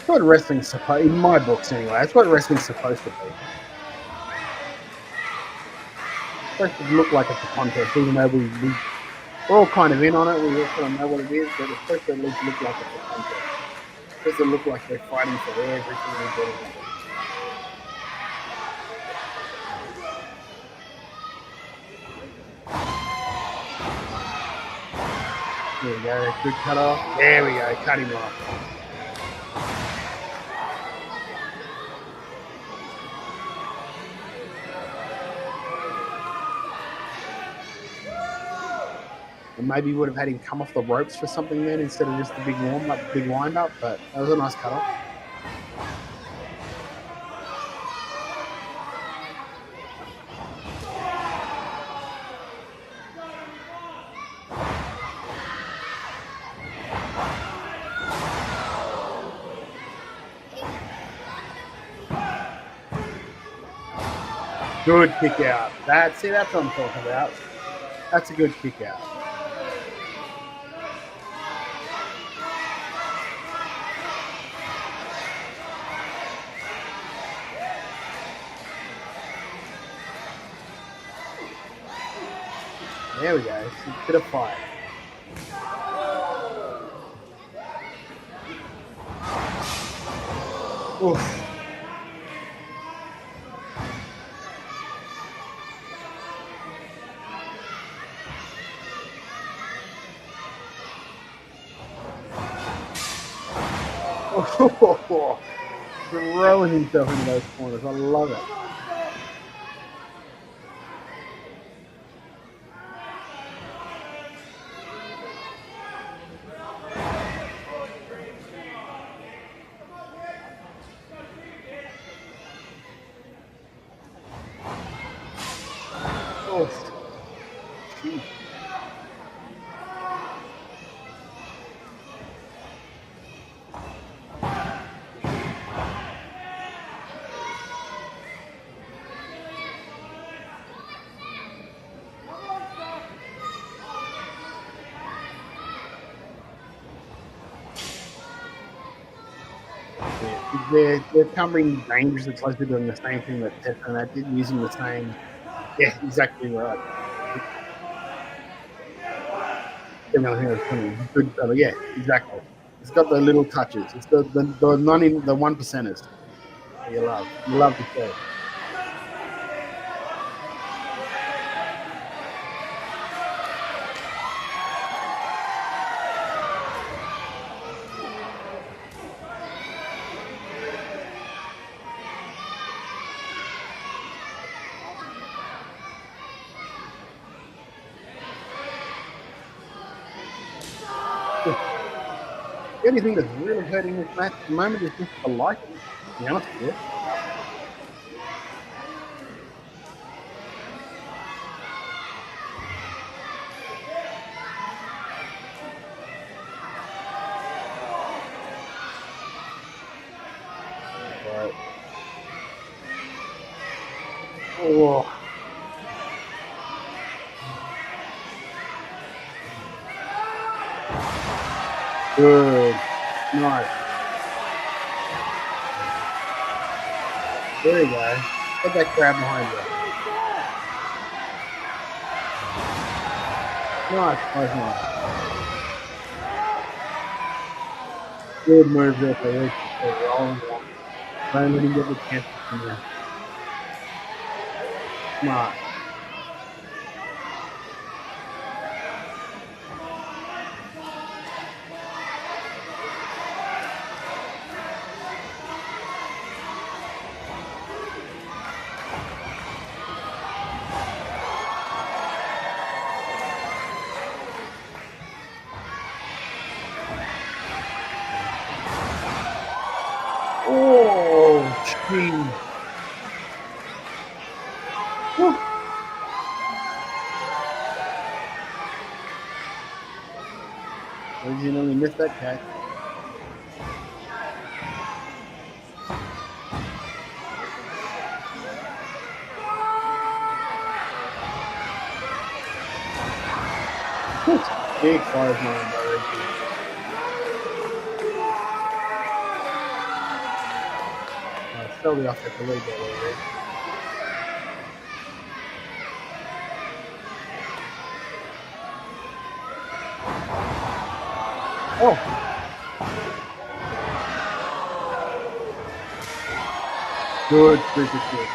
what wrestling's supposed, in my books anyway. That's what wrestling's supposed to be. It's supposed to look like it's a contest, even though we're all kind of in on it. We all kind of know what it is, but it's supposed to at least look like it's a contest. It's supposed to look like they're fighting for everything they're getting. There we go, good cut off. There we go, cut him off. And maybe would have had him come off the ropes for something then instead of just the big warm up, big wind up, but that was a nice cut off. Good kick out. That's what I'm talking about. That's a good kick out. There we go. It's a bit of fire. Oof. Oh, throwing himself into those corners. I love it. Oh, geez. They're coming dangerously close to doing the same thing that Tess and that did, using the same. Yeah, exactly right. Good, yeah, exactly. It's got the little touches. It's the one percenters. You love to see. The only thing that's really hurting this match at the moment is just the lighting, to be honest with you. Right. Oh. Good. Nice. There you go. Put that crab behind you. Nice. Good move there for Rich. Don't let him get the chance to come in. Smart. Oh, jeez. You know, we missed that catch. Big 5-9 by Richie. slowly offset a little bit over here. Oh! Good, good, good, good.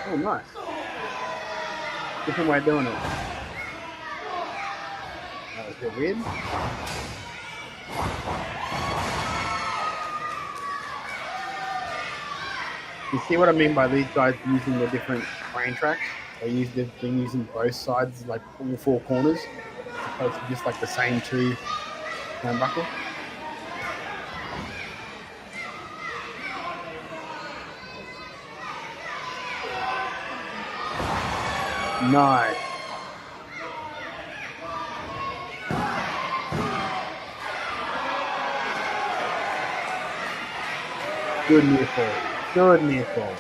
Oh, nice. Different way of doing it. That was a bit weird. You see what I mean by these guys using the different train tracks? They've been using both sides, like all four corners, as opposed to just like the same two turnbuckle. Nice. Good near fall. Good near fall.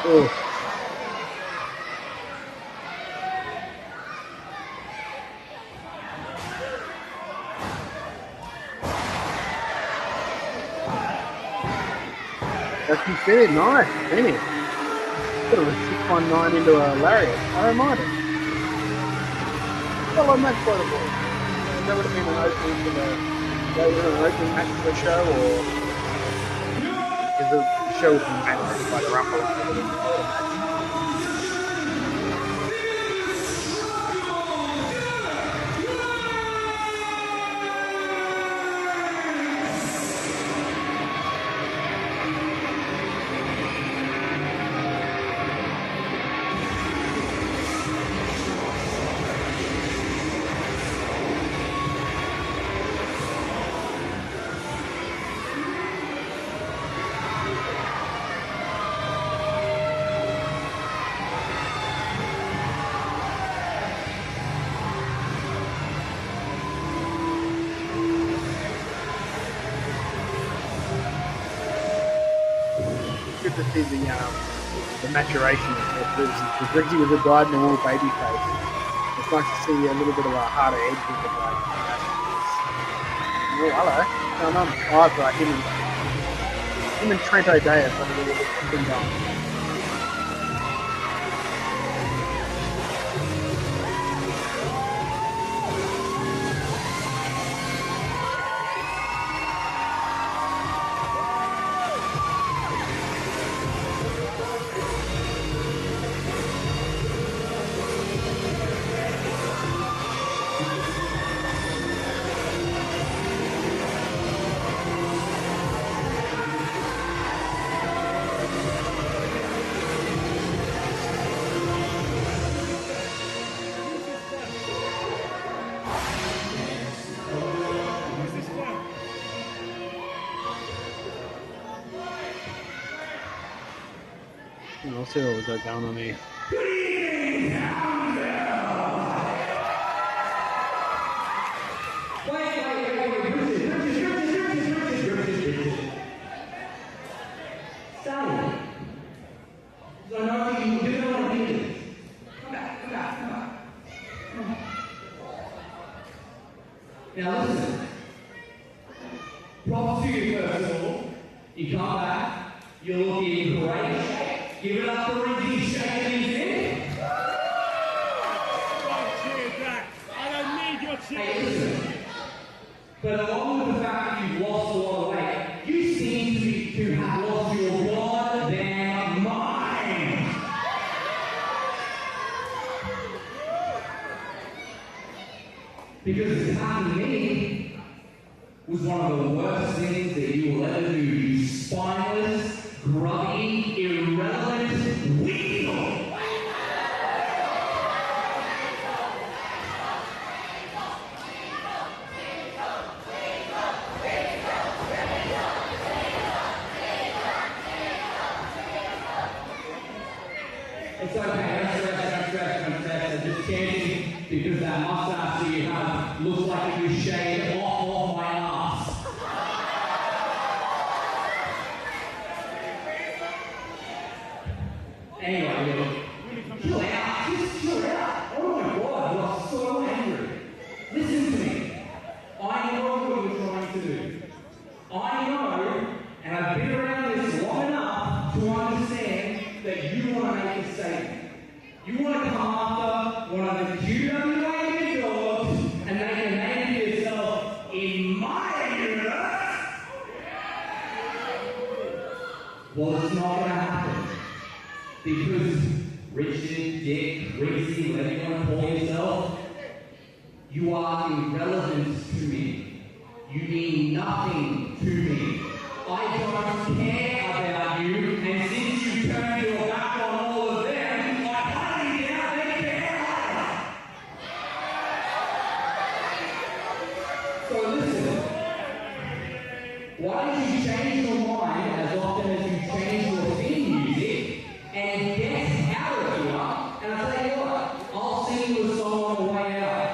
Oh. That's considered nice, finish. Put a 619 into a lariat. I don't mind it. Well, match by the board. That would have been an opening for an opening match for the show, or is the show would be matched by the Rumble? Good to see the maturation of Briggsy. Because Briggsy was a guy in a little baby face. It's nice to see a little bit of a harder edge with the guy. Oh, hello. What's going on? Oh, that's right. Him and Trent O'Dea have got a little bit of thing going. We'll see what we got going on here. Now listen, props to you first of all. You come back, you're looking great shape. Give it up for Ricky shaking his head. I don't need your cheer. Hey, listen, but along with the fact that you've lost a lot of weight, you seem to have lost your goddamn mind. Because attacking me was one of the worst things that you will ever do, you spineless, grubby, irrelevant weasel. It's okay, don't stress. I'm just chanting because that mustache that you have looks like it was shaved off my ass. Anyway, chill out. Just chill out. Oh my God, you are so angry. Listen to me. I know what you're trying to do. I know, and I've been around this long enough to understand that you want to make a statement. You want to come after one of the QWA dogs and make a name for yourself in my universe? Well, it's not going to happen. Because Richard, Dick, Greasy, whatever you want to call yourself, you are irrelevant to me. You mean nothing to me. I don't care about you, and since you turned your back on all of them, I highly doubt they care either. So listen, why don't you change your mind as often as you change your theme music and get out of here? And I'll tell you what, I'll sing you a song on the way out.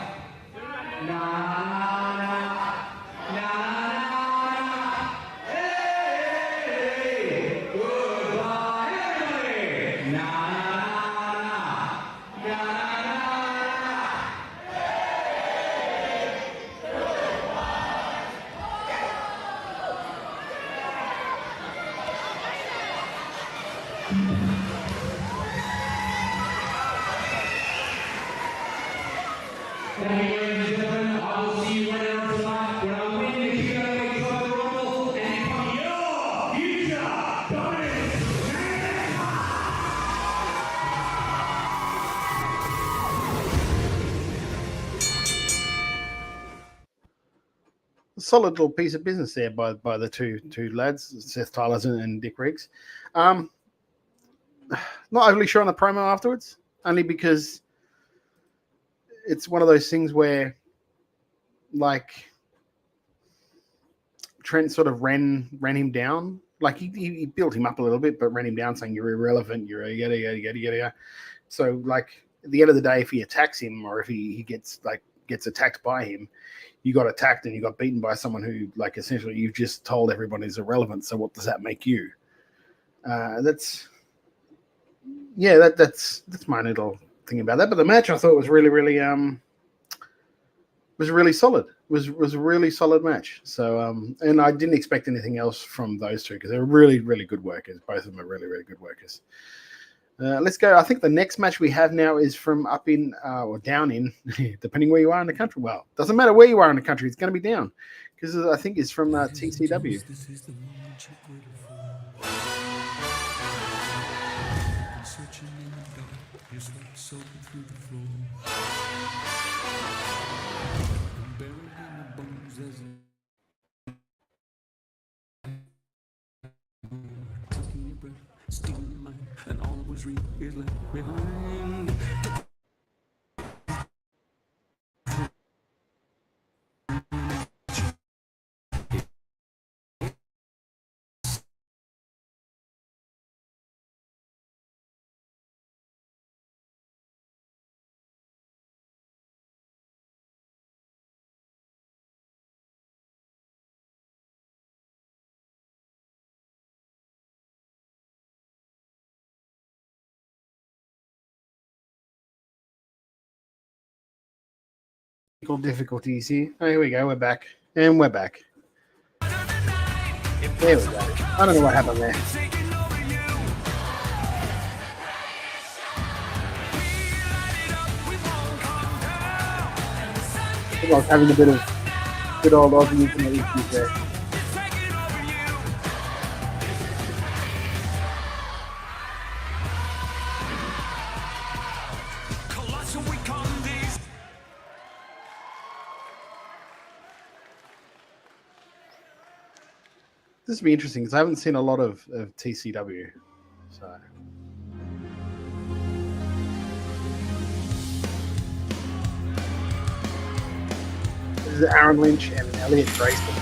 Thank you, ladies and gentlemen. I will see you later on tonight when I win the QWA Trophy Rumble and become your future dominant Solid little piece of business there by the two lads, Seth Tyler and Dick Riggs. Not overly sure on the promo afterwards, only because it's one of those things where, like, Trent sort of ran him down. Like, he built him up a little bit, but ran him down, saying you're irrelevant, you're a yada. So, like, at the end of the day, if he attacks him or if he gets attacked by him, you got attacked and you got beaten by someone who, like, essentially you've just told everyone is irrelevant. So what does that make you? That's my little thing about that. But the match I thought was really solid. Was a really solid match. So and I didn't expect anything else from those two because they're really, really good workers. Both of them are really, really good workers. Let's go. I think the next match we have now is from up in or down in, depending where you are in the country. Well, doesn't matter where you are in the country, it's going to be down because I think it's from TCW. And all that was real is left behind. Difficulties here. Oh, here we go. We're back. And we're back. There we go. I don't know what happened there. I was having a bit of good old Aussie internet issues there. This will be interesting because I haven't seen a lot of TCW. So this is Aaron Lynch and Elliot Grayson.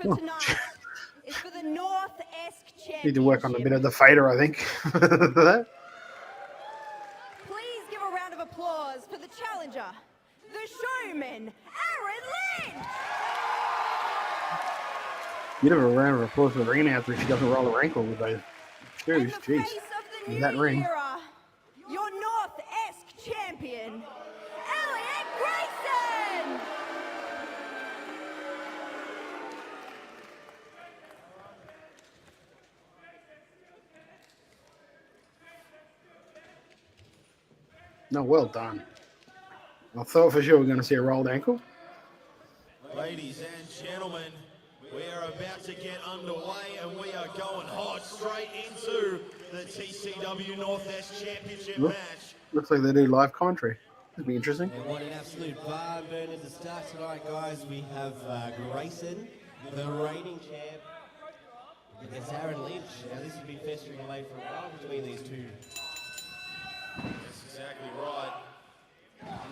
for tonight is for the North-esque Championship. Need to work on a bit of the fader, I think. Please give a round of applause for the challenger, the showman, Aaron Lynch! Bit of a round of applause for the ring after she doesn't roll her ankle with those shoes. Jeez. With that ring. Era, your North-esque champion, Elliot Grayson! No, well done. I thought for sure we were going to see a rolled ankle. Ladies and gentlemen, we are about to get underway and we are going hot straight into the TCW North-Est Championship match. Looks like they do live commentary. It'll be interesting. And what an absolute barn burner to start tonight, guys. We have Grayson, the reigning champ, against Aaron Lynch. Now, this has been festering away for a while between these two. That's exactly right.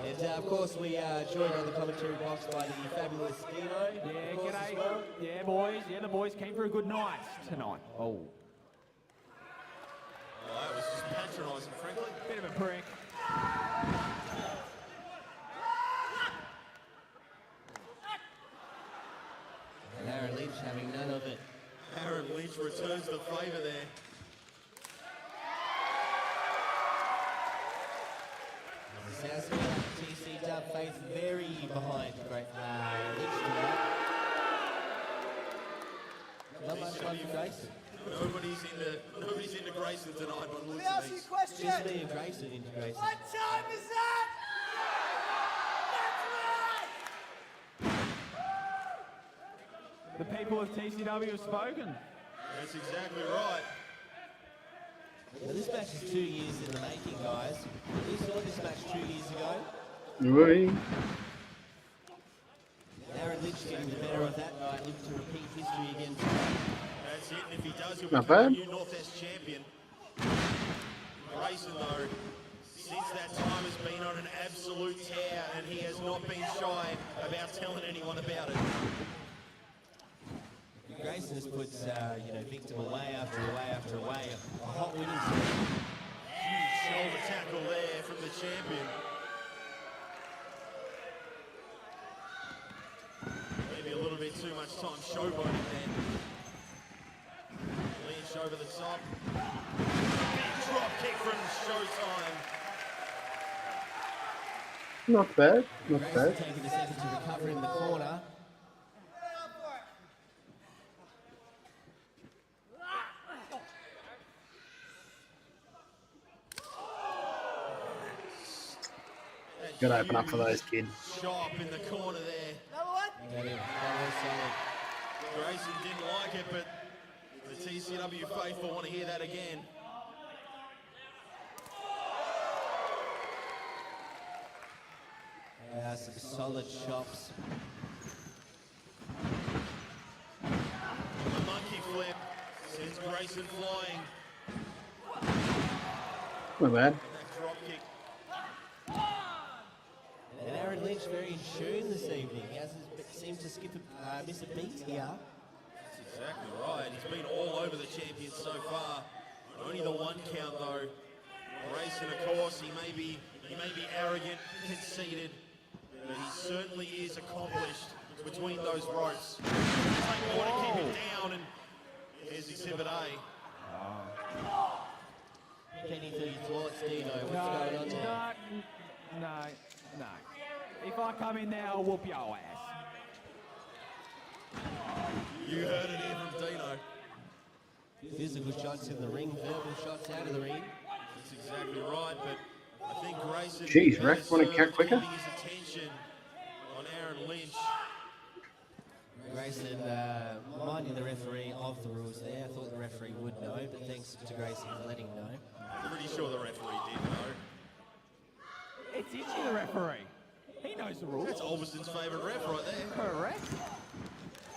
And of course, we are joined on the commentary box by the fabulous Dino. Yeah, g'day. Well. Yeah, boys. Yeah, the boys came for a good night tonight. Oh. Well, that was just patronising, frankly. Bit of a prick. And Aaron Lynch having none of it. Aaron Lynch returns the favour there. Sounds like TC Dub face very behind Lynch tonight. Not much fun for Grayson. Nobody's into Grayson tonight. But Let me ask you a question. Just me and Grayson into Grayson. What time is that? The people of TCW have spoken. That's exactly right. Well, this match is 2 years in the making, guys. We saw this match 2 years ago. Oui. Aaron Lynch getting the better of that night, looking to repeat history again tonight. That's it, and if he does, he'll Not become bad. a new North-Est champion. Grayson, though, since that time has been on an absolute tear, and he has not been shy about telling anyone about it. Grayson has put, victim away after away after away. A hot winning streak. Huge shoulder tackle there from the champion. Maybe a little bit too much time showboating there. Lynch over the top. Big drop kick from Showtime. Not bad. Not Grayson bad. taking a second to recover in the corner. Gotta open up for those kids. Chop in the corner there. Another one? Grayson didn't like it, but the TCW faithful want to hear that again. Some solid chops. The monkey flip sends Grayson flying. Not bad. That drop kick. And Aaron Lynch very in tune this evening. He hasn't seemed to miss a beat here. That's exactly right. He's been all over the champion so far. Only the one count though. Grayson, of course, he may be arrogant, conceited, but he certainly is accomplished between those ropes. It'll take more to keep him down, and here's Exhibit A. Penny for your thoughts, Dino. What's going on there? No. If I come in there, I'll whoop your ass. You heard it here from Dino. Physical shots in the ring, verbal shots out of the ring. That's exactly right, but I think Grayson Jeez, Rex, want to count quicker? keeping his attention on Aaron Lynch. Grayson reminding the referee of the rules there. I thought the referee would know, but thanks to Grayson for letting him know. I'm pretty sure the referee did know. It's Itchy, the referee. He knows the rules. That's Alverson's favourite ref right there. Correct.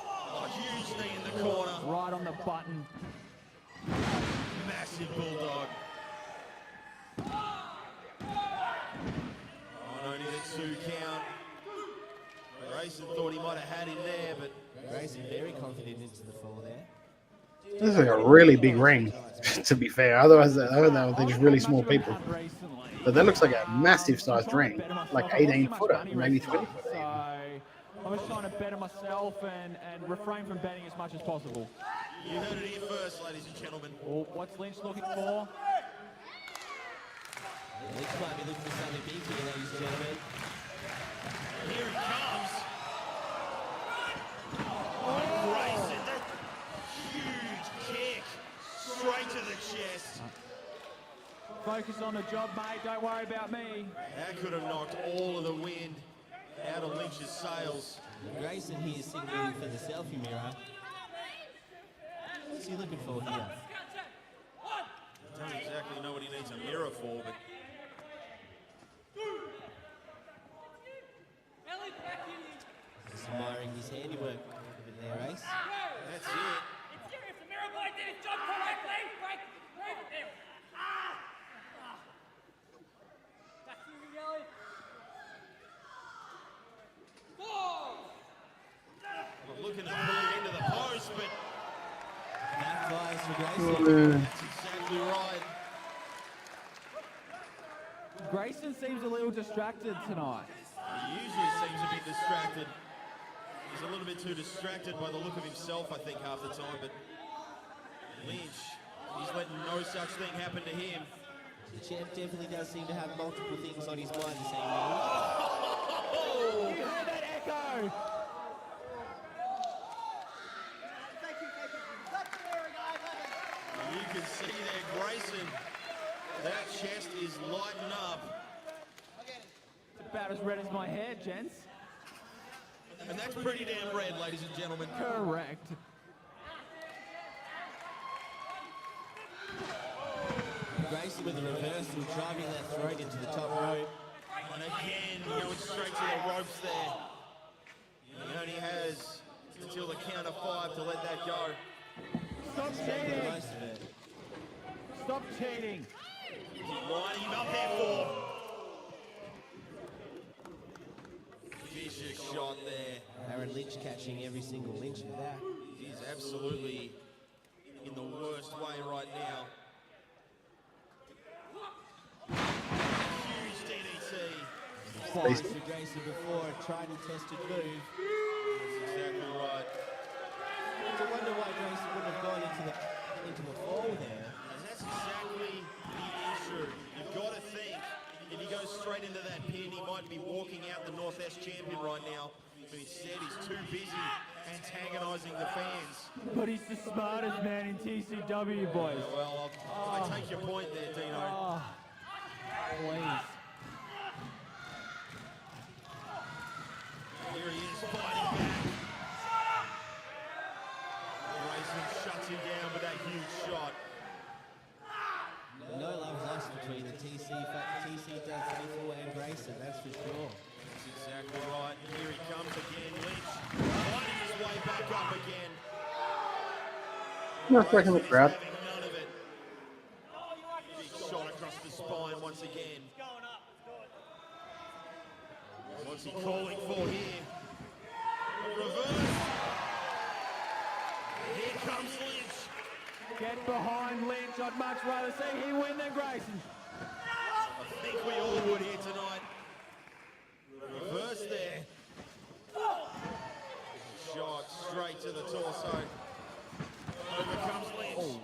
Oh, huge knee in the corner. Right on the button. Massive bulldog. Oh, only the 2 count. Grayson thought he might have had him there, but Grayson very confident into the fall there. This is like a really big ring, to be fair. Otherwise, they're just really small people. But that looks like a massive sized ring, like 18 footer, maybe 20 footer. So I was trying to better myself and refrain from betting as much as possible. You heard it here first, ladies and gentlemen. Oh, what's Lynch looking for? Lynch might be looking for something big here, ladies and gentlemen. Here he comes. Oh, Grayson, that huge kick straight to the chest. Focus on the job, mate. Don't worry about me. That could have knocked all of the wind out of Lynch's sails. Grayson here is signaling for the selfie mirror. What's he looking for here? I don't exactly know what he needs a mirror for, but... Just admiring his handiwork over there, Ace. That's it. If the mirror boy did his job correctly, break it. That's you, Yelly. Well, looking to pull it into the post, but that flies for Grayson. That's exactly right. Grayson seems a little distracted tonight. He usually seems a bit distracted. He's a little bit too distracted by the look of himself, I think, half the time, but Lynch, he's letting no such thing happen to him. The champ definitely does seem to have multiple things on his mind this evening. Oh! You heard that echo! You can see there, Grayson, that chest is lighting up. It's about as red as my hair, gents. And that's pretty damn red, ladies and gentlemen. Correct. Grayson with the reversal, driving that throat into the top rope. And again, going straight to the ropes there. He only has until the count of 5 to let that go. Stop cheating! Stop cheating! Lining him up there for. Vicious shot there. Aaron Lynch catching every single Lynch of that. He's absolutely in the worst way right now. Huge DDT. Twice for Grayson before a tried and tested move. That's exactly right. It's a wonder why Grayson wouldn't have gone into a fall there. And that's exactly the issue. You've got to think, if he goes straight into that pin, he might be walking out the Northwest champion right now. But instead, he's too busy antagonising the fans. But he's the smartest man in TCW, boys. Yeah, well, I take your point there, Dino. Oh, please. Here he is fighting back. Grayson shuts him down with that huge shot. No love lost between the TC Dad Smith and Grayson, that's for sure. That's exactly right. Here he comes again, Lynch. Fighting his way back up again. Not breaking the crowd. None of it. Big shot across the spine once again. What's he calling for here? Reverse. Here comes Lynch. Get behind Lynch. I'd much rather see him win than Grayson. I think we all would here tonight. Reverse there. Shot straight to the torso. Over comes Lynch.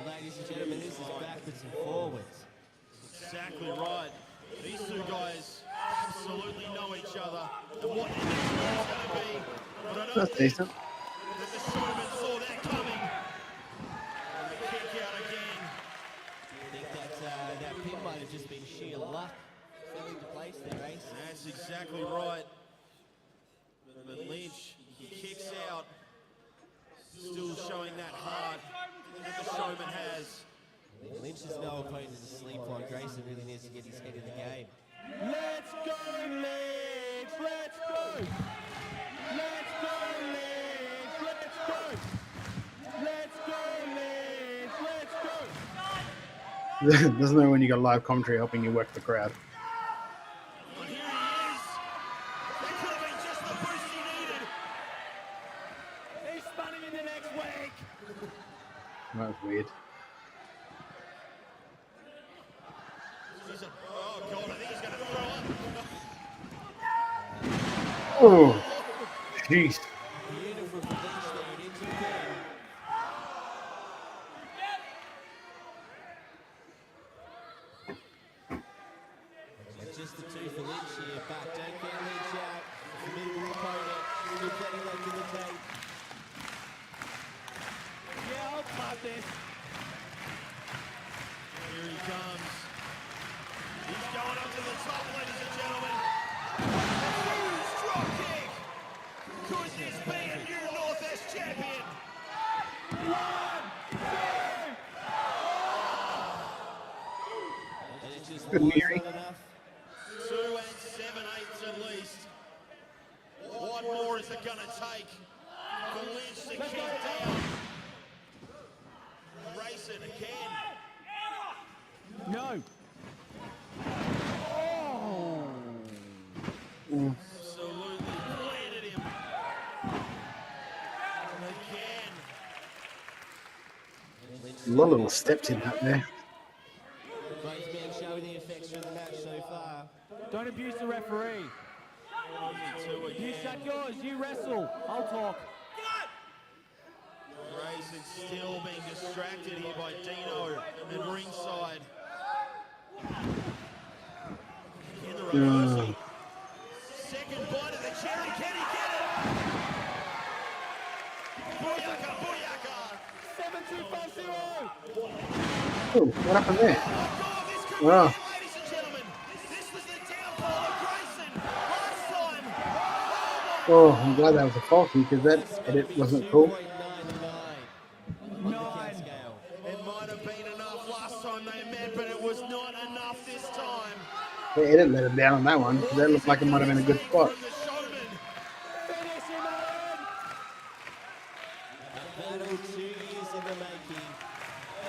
Ladies and gentlemen, this is backwards and forwards. Exactly right. These two guys absolutely know each other and what their next move is going to be. But I don't That's think decent. that the showman saw that coming. And the kick out again. I think that pin might have just been sheer luck. Fell into place there, Ace. That's exactly right. But Lynch, he kicks out. Still showing that heart that the showman has. Lynch is no opponent to sleep on. Grayson really needs to get his head in the game. Let's go, Lynch! Let's go! Let's go, Lynch! Let's go! Let's go, Lynch! Let's go! Doesn't know when you got live commentary helping you work the crowd. That was weird. Oh, God, I think he's going to throw up. Oh, jeez. Beautiful finish there. It is again. Just the two for Lynch here, but don't get Lynch out. Formidable opponent. Still plenty left in the tank. Yeah, I'll pop this. Here he comes. He's going up to the top, ladies and gentlemen. Huge drop kick. Could this be a new Northwest champion? 1, 2. Good Mary. 2 and 7/8 at least. What more is it going to take for Lynch to kick down? Race it again. No. Absolutely planted him. And again. A lot of little steps in that there. Both men showing the effects from the match so far. Don't abuse the referee. You shut yours. You wrestle. I'll talk. Grayson still being distracted here by Dino and ringside. In the reversal. Second bite of the cherry. Can he get it? Booyaka, booyaka. 7-2-5-0. Oh, what happened there? Oh, this could Wow. be it, ladies and gentlemen. This was the downfall of Grayson last time. Oh, I'm glad that was a faulty because that edit wasn't cool. 2.99 on the count scale. It might have been enough last time they met, but it was not enough this time. The edit let him down on that one because that looked like it might have been a good spot. From the showman. Finish him, Owen. A battle 2 years in the making.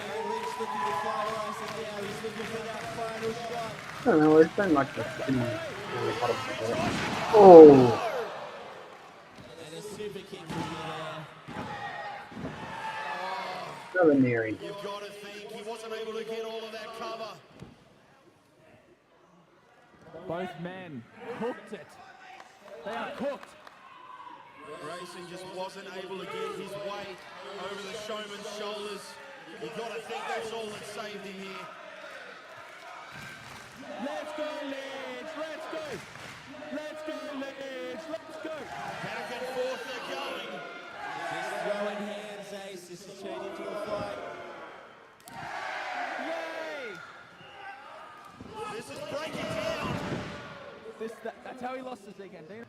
Aaron Lynch looking to finalise it now. He's looking for that final shot. I don't know, it's been like the Oh, And a super kick from you there. another Neary. You've got to think he wasn't able to get all of that cover. Both men cooked it. They are cooked. Grayson just wasn't able to get his weight over the showman's shoulders. You've got to think that's all that saved him here. Let's go, Lynch. Let's go. Let's go, Lynch. Let's go. Back and forth they're going. Just throwing hands, Ace. This is turned into a fight. Yay. This is breaking down. That's how he lost this weekend, Dino.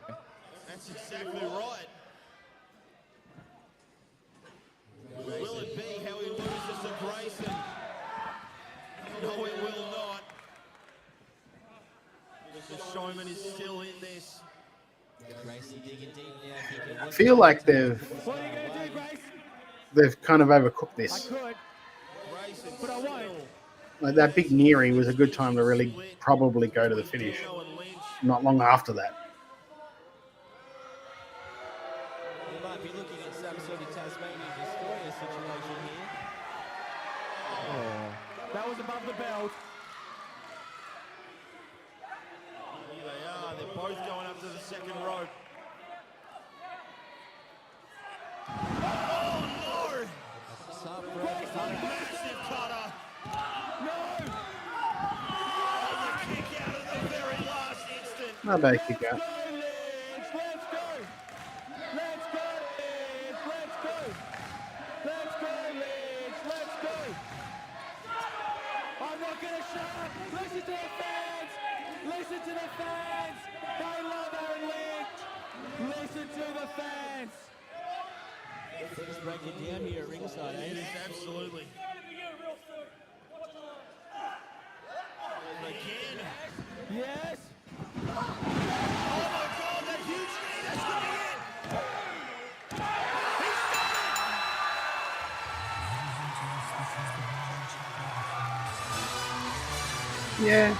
That's exactly right. Will it be how he loses to Grayson? No, it will not. The showman is still in this. Grayson digging deep now. I feel like What are you going to do, Grace? they've kind of overcooked I this. could, but I won't. Like that big Neary was a good time to really probably go to the finish. Not long after that. We might be looking at some sort of Tasmanian destroyer situation here. That was above the belt. Here they are. They're both going up to the second rope. Oh, no! Massive cutter. No! Oh, the kick out at the very last instant. Not a bad kick out. Let's go! Let's go, Lynch! Let's go! Let's go, Lynch! Let's go! I'm not gonna shut up! Listen to the fans! Listen to the fans! They love Aaron Lynch! Listen to the fans! Things breaking down here at ringside, It eh? is absolutely. Again. Yes? Oh my God, that huge knee, that's going to be it. He's done it. Yeah.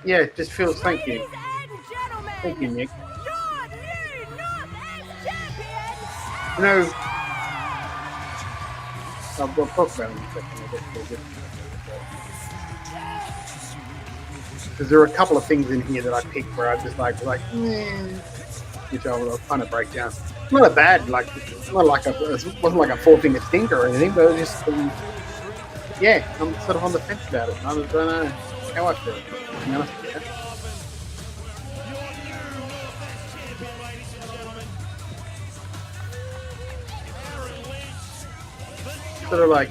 yeah, it just feels. Thank you, thank you, Nick. You know, I'll talk about it in a second. Because there are a couple of things in here that I picked where I just like, which I'll kind of break down. Not a bad, it wasn't like a 4-finger stinker or anything, but it was just, yeah, I'm sort of on the fence about it. I don't know how I feel, to be honest with you. Sort of like,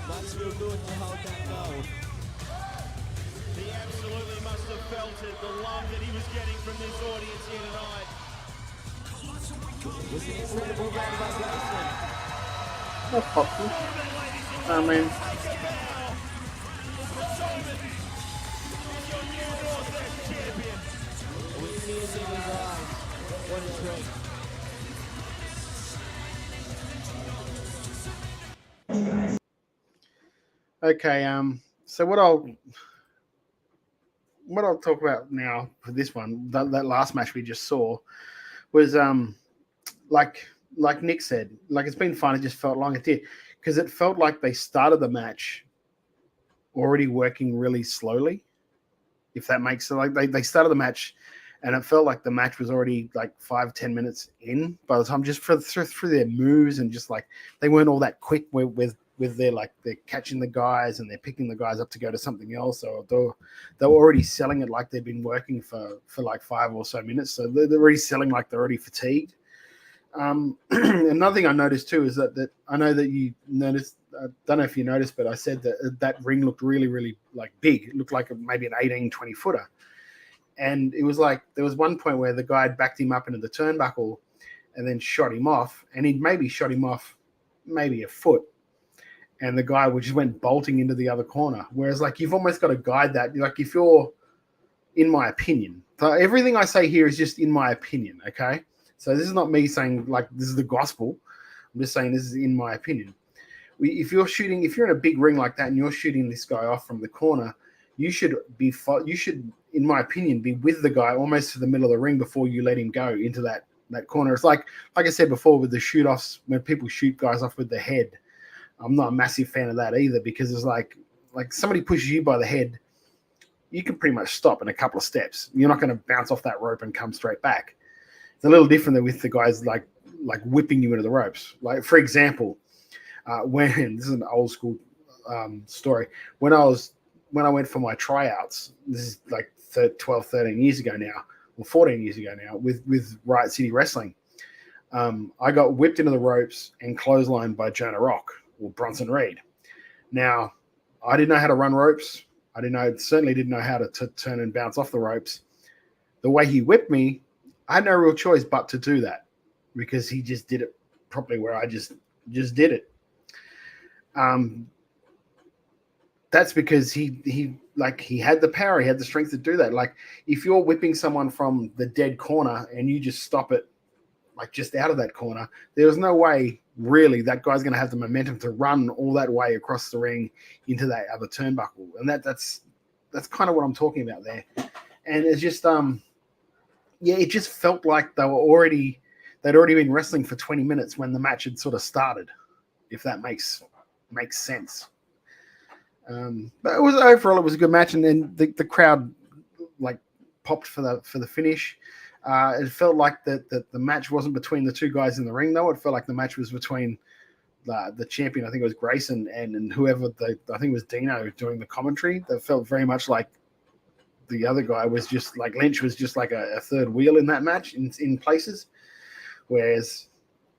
Must feel good to hold that gold. He absolutely must have felt it, the love that he was getting from this audience here tonight. Was an incredible run by Grayson. that's possible. I mean, With tears in his eyes. What a treat. okay. So what I'll talk about now for this one, that last match we just saw, was like Nick said, like it's been fun. It just felt long. It did, because it felt like they started the match already working really slowly. If that makes sense, like they started the match, and it felt like the match was already like 5-10 minutes in by the time, just through their moves, and just like they weren't all that quick with their, like, they're catching the guys and they're picking the guys up to go to something else, or they were already selling it like they've been working for like 5 or so minutes, so they're already selling like they're already fatigued. Another thing I noticed too is that I know that you noticed. I don't know if you noticed, but I said that ring looked really, really like big. It looked like maybe an 18-20 footer. And it was like there was one point where the guy had backed him up into the turnbuckle and then shot him off, and he'd maybe shot him off maybe a foot, and the guy just went bolting into the other corner. Whereas, like, you've almost got to guide that. Like, if you're, in my opinion, so everything I say here is just in my opinion, okay? So this is not me saying, like, this is the gospel. I'm just saying this is in my opinion. If you're in a big ring like that and you're shooting this guy off from the corner, you should, in my opinion, be with the guy almost to the middle of the ring before you let him go into that corner. It's like I said before with the shoot-offs, when people shoot guys off with the head. I'm not a massive fan of that either, because it's like somebody pushes you by the head, you can pretty much stop in a couple of steps. You're not going to bounce off that rope and come straight back. It's a little different than with the guys like whipping you into the ropes. Like, for example, when this is an old school story, when I went for my tryouts, this is like 12, 13 years ago now, or 14 years ago now, with Riot City Wrestling, I got whipped into the ropes and clotheslined by Jonah Rock or Bronson Reed. Now, I didn't know how to run ropes. Certainly didn't know how to turn and bounce off the ropes. The way he whipped me, I had no real choice but to do that, because he just did it properly, where I just did it. That's because he had the power, he had the strength to do that. Like, if you're whipping someone from the dead corner and you just stop it, like just out of that corner, there's no way really that guy's going to have the momentum to run all that way across the ring into that other turnbuckle. And that's kind of what I'm talking about there. And it's just it just felt like they'd already been wrestling for 20 minutes when the match had sort of started, if that makes sense. But overall it was a good match, and then the crowd like popped for the finish. It felt like that the match wasn't between the two guys in the ring, though. It felt like the match was between the champion, I think it was Grayson, and whoever I think it was Dino doing the commentary. That felt very much like the other guy was just like Lynch was just like a third wheel in that match in places. Whereas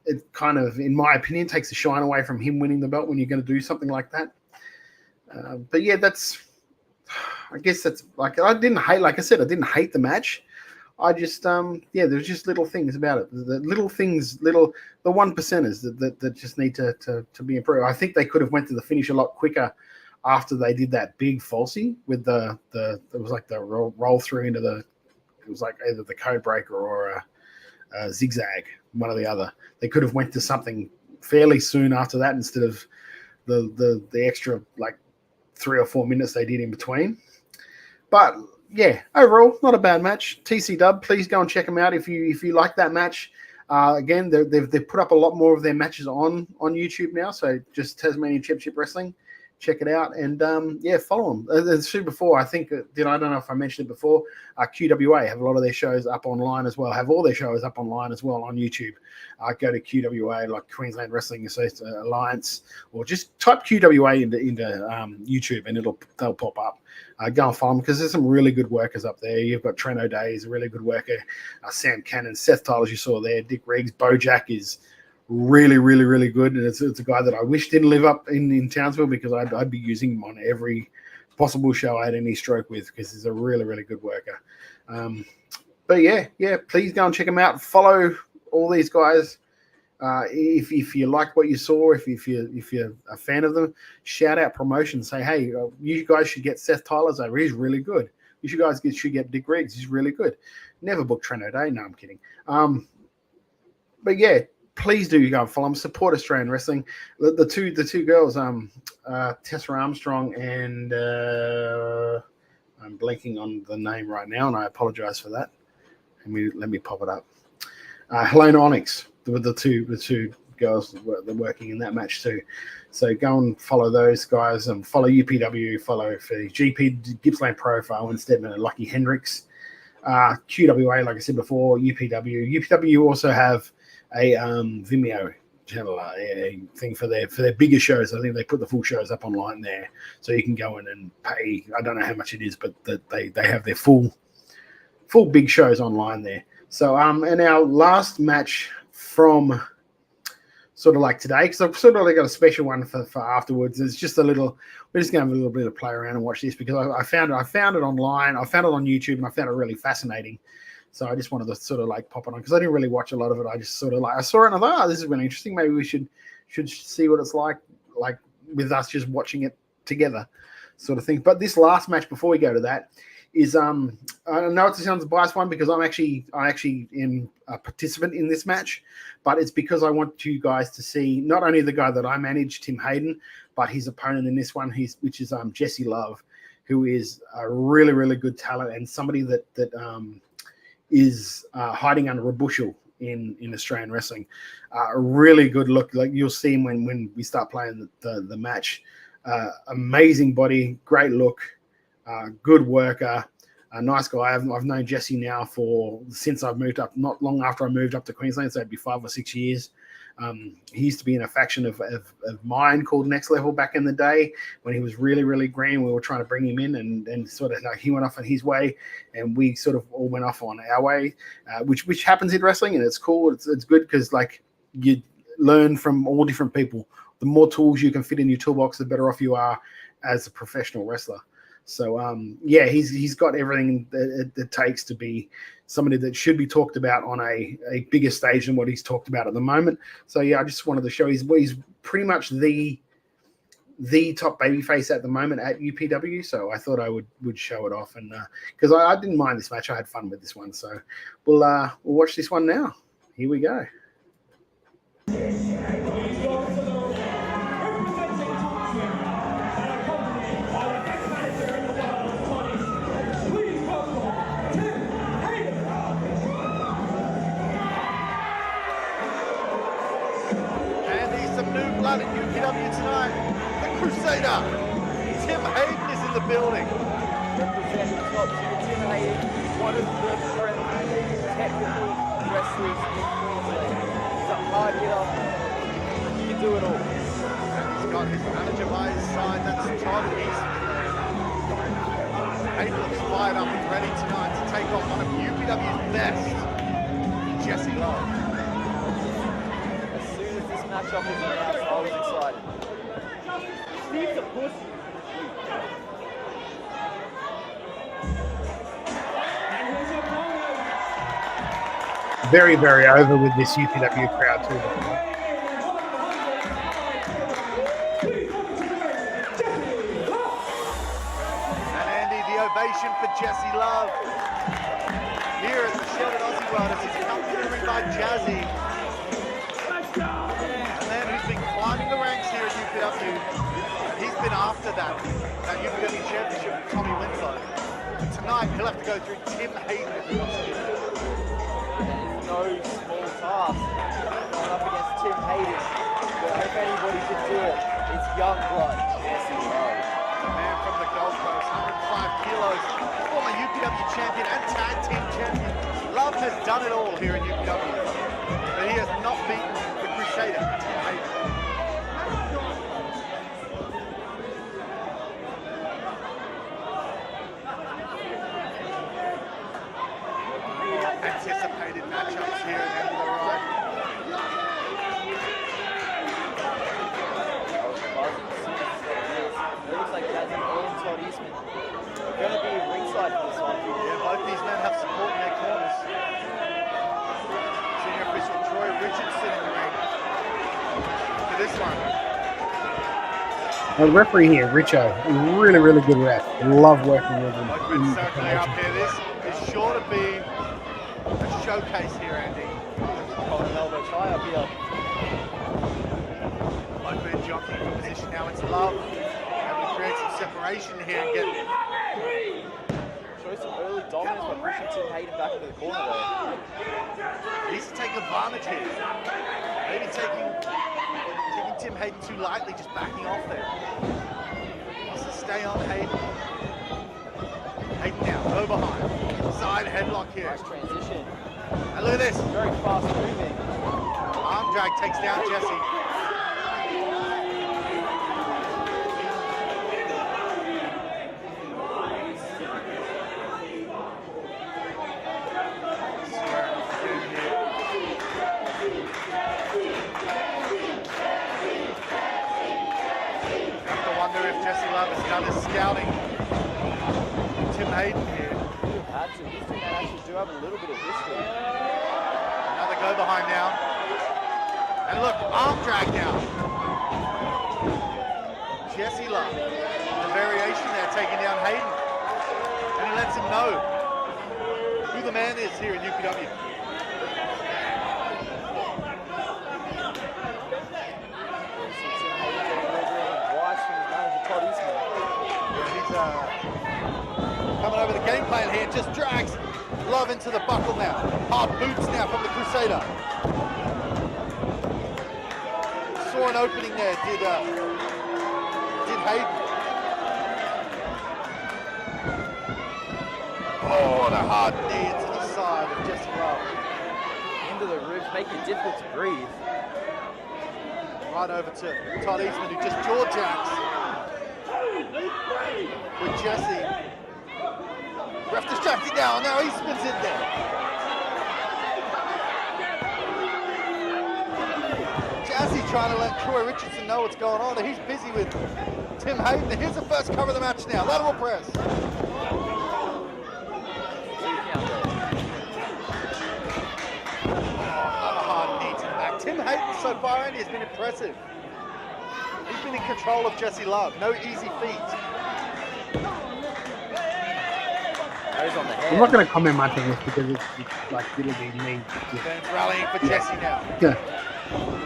it kind of, in my opinion, takes the shine away from him winning the belt when you're going to do something like that. But yeah, I guess that's like, I didn't hate the match. I just, there's just little things about it. The one percenters that just need to be improved. I think they could have went to the finish a lot quicker after they did that big falsie with it was like the roll through into it was like either the code breaker or zigzag, one or the other. They could have went to something fairly soon after that instead of the extra like 3 or 4 minutes they did in between. But yeah, overall, not a bad match. TC Dub, please go and check them out if you like that match. Again, they've put up a lot more of their matches on YouTube now, so just Tasmanian Championship Wrestling. Check it out and follow them. As said before, I think I don't know if I mentioned it before. QWA have a lot of their shows up online as well. Have all their shows up online as well on YouTube. Go to QWA, like Queensland Wrestling Alliance, or just type QWA into YouTube and they'll pop up. Go and follow them because there's some really good workers up there. You've got Trent O'Day, a really good worker. Sam Cannon, Seth Tyler, you saw there. Dick Riggs, Bojack is really, really, really good, and it's a guy that I wish didn't live up in Townsville because I'd be using him on every possible show I had any stroke with because he's a really, really good worker. But yeah, please go and check him out. Follow all these guys. If you like what you saw, if you're a fan of them, shout out promotion. Say, hey, you guys should get Seth Tyler's over. He's really good. You guys should get Dick Riggs. He's really good. Never book Trent O'Day. No, I'm kidding. But yeah. Please do go and follow them. Support Australian wrestling. The two girls, Tessa Armstrong and I'm blanking on the name right now, and I apologize for that. Let me pop it up. Helena Onyx, the two girls that were working in that match too. So go and follow those guys and follow UPW. Follow for GP Gippsland Profile and Stedman and Lucky Hendricks. QWA, like I said before, UPW. UPW also have a Vimeo channel, a thing for their bigger shows. I think they put the full shows up online there, so you can go in and pay. I don't know how much it is, but they have their full big shows online there. So and our last match from sort of like today, because I've sort of got a special one for afterwards. It's just a little. We're just going to have a little bit of play around and watch this because I found it online. I found it on YouTube and I found it really fascinating. So I just wanted to sort of like pop it on because I didn't really watch a lot of it. I just sort of I saw it and I thought, this is really interesting. Maybe we should see what it's like with us just watching it together, sort of thing. But this last match before we go to that is I know it sounds a biased one because I actually am a participant in this match, but it's because I want you guys to see not only the guy that I managed, Tim Hayden, but his opponent in this one, which is Jesse Love, who is a really, really good talent and somebody that is hiding under a bushel in Australian wrestling. A really good look. Like you'll see him when we start playing the match. Amazing body, great look, good worker, a nice guy. I've known Jesse now since I've moved up, not long after I moved up to Queensland, so it'd be 5 or 6 years. He used to be in a faction of mine called Next Level back in the day when he was really, really green. We were trying to bring him in and sort of like he went off on his way and we sort of all went off on our way, which happens in wrestling and it's cool. It's good because like you learn from all different people. The more tools you can fit in your toolbox, the better off you are as a professional wrestler. So, he's got everything that it takes to be somebody that should be talked about on a bigger stage than what he's talked about at the moment. So, I just wanted to show he's pretty much the top babyface at the moment at UPW. So I thought I would show it off. And because I didn't mind this match. I had fun with this one. So we'll watch this one now. Here we go. At UPW tonight, the Crusader, Tim Hayden is in the building. Representing top tier, Tim Hayden, one of the friendly technical wrestlers in Queensland. He's a hard hitter. He can do it all. He's got his manager by his side, that's Todd East. Hayden looks fired up and ready tonight to take on one of UPW's best, Jesse Love. Matchup was announced, I was excited. Steve's a pussy. Very, very over with this UPW crowd too. And Andy, the ovation for Jesse Love. here at the Shielded Aussie World as he's come through by Jazzy. A man who's been climbing the ranks here at UPW. He's been after that UPW championship with Tommy Winslow. But tonight he'll have to go through Tim Hayden if he wants to get it. And it's no small task going up against Tim Hayden. But if anybody can do it, it's young blood. Jesse Love. A man from the Gold Coast, 105 kilos, former UPW champion and tag team champion. Love has done it all here in UPW, but he has not beaten the Crusader, Tim Hayden. Anticipated matchups here at the end of the ride. It looks like Jazzy and Todd Eastman are going to be ringside for this one. Yeah, both these men have support in their corners. Senior official Troy Richardson in the ring for this one. The referee here, Richo, really, really good ref. Love working with him. Open circling up here. This is sure to be a showcase here, Andy. Colin elbow tie up here. Open jockeying for position now. It's Love. Able to create some separation here and get. Show some early dominance by pushing Tim Hayden back into the corner there. Needs to take advantage here. Maybe taking Tim Hayden too lightly, just backing off there. Wants to stay on Hayden. Hayden now, go behind. Side headlock here. Nice transition. And look at this. Very fast moving. Arm drag takes down Jesse. Jesse Love has done his scouting. Tim Hayden here. These two men actually do have a little bit of history. Another go behind now. And look, arm drag now. Jesse Love, the variation there, taking down Hayden. And he lets him know who the man is here in UPW. Coming over the game plan here, just drags Love into the buckle now. Hard boots now from the Crusader. Saw an opening there, did Hayden. Oh, and a hard knee into the side of Jesse Love. Into the ribs, making it difficult to breathe. Right over to Todd Eastman, who just jaw jacks with Jesse. Ref distracted now Eastman's in there. Jazzy trying to let Troy Richardson know what's going on. He's busy with Tim Hayden. Here's the first cover of the match now. Lateral press. Another hard knee to the back. Tim Hayden so far, Andy, has been impressive. He's been in control of Jesse Love. No easy feat. On the head. I'm not going to comment much on this because it's like literally me. Fans rallying for Jesse now. Yeah.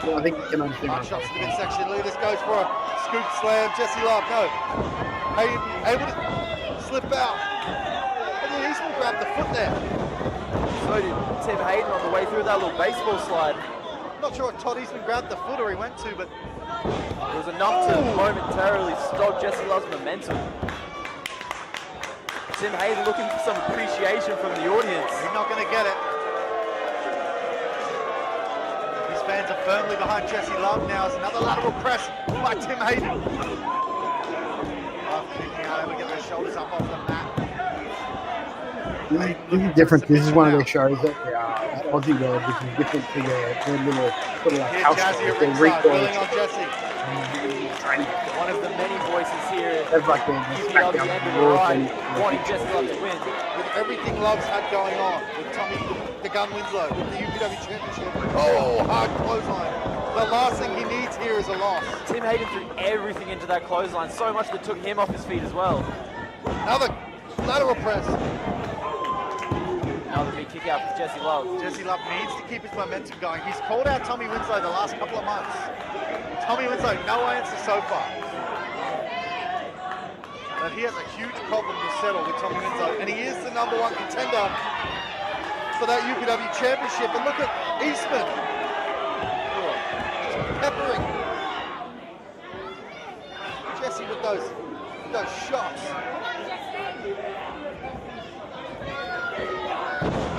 Well, I think you can understand. Hard shots to the midsection. Look at this, goes for a scoop slam. Jesse Love, no. Hayden able to slip out. And then Eastman grabbed the foot there. So did Tim Hayden on the way through that little baseball slide. Not sure if Todd Eastman grabbed the foot or he went to, but it was enough to momentarily stop Jesse Love's momentum. Tim Hayden looking for some appreciation from the audience. He's not going to get it. His fans are firmly behind Jesse Love now. It's another lateral press by Tim Hayden. Love kicking out, able to get their shoulders up off the mat. This is different. This is one of those shows that Aussie World, which is different to their little sort of like Here, house Jazzy at shows. ringside, willing on Jesse. One of the many voices here. That's like the UPW end of the ride, wanting Jesse Love to win. With everything Love's had going on, with Tommy the Gun Winslow, with the UPW Championship. Oh, hard clothesline. The last thing he needs here is a loss. Tim Hayden threw everything into that clothesline, so much that took him off his feet as well. Another lateral press. Another big kick out for Jesse Love. Jesse Love needs to keep his momentum going. He's called out Tommy Winslow the last couple of months. Tommy Winslow, no answer so far. But he has a huge problem to settle with Tommy Winslow, and he is the #1 contender for that UPW championship. And look at Eastman. Just peppering Jesse with those shots.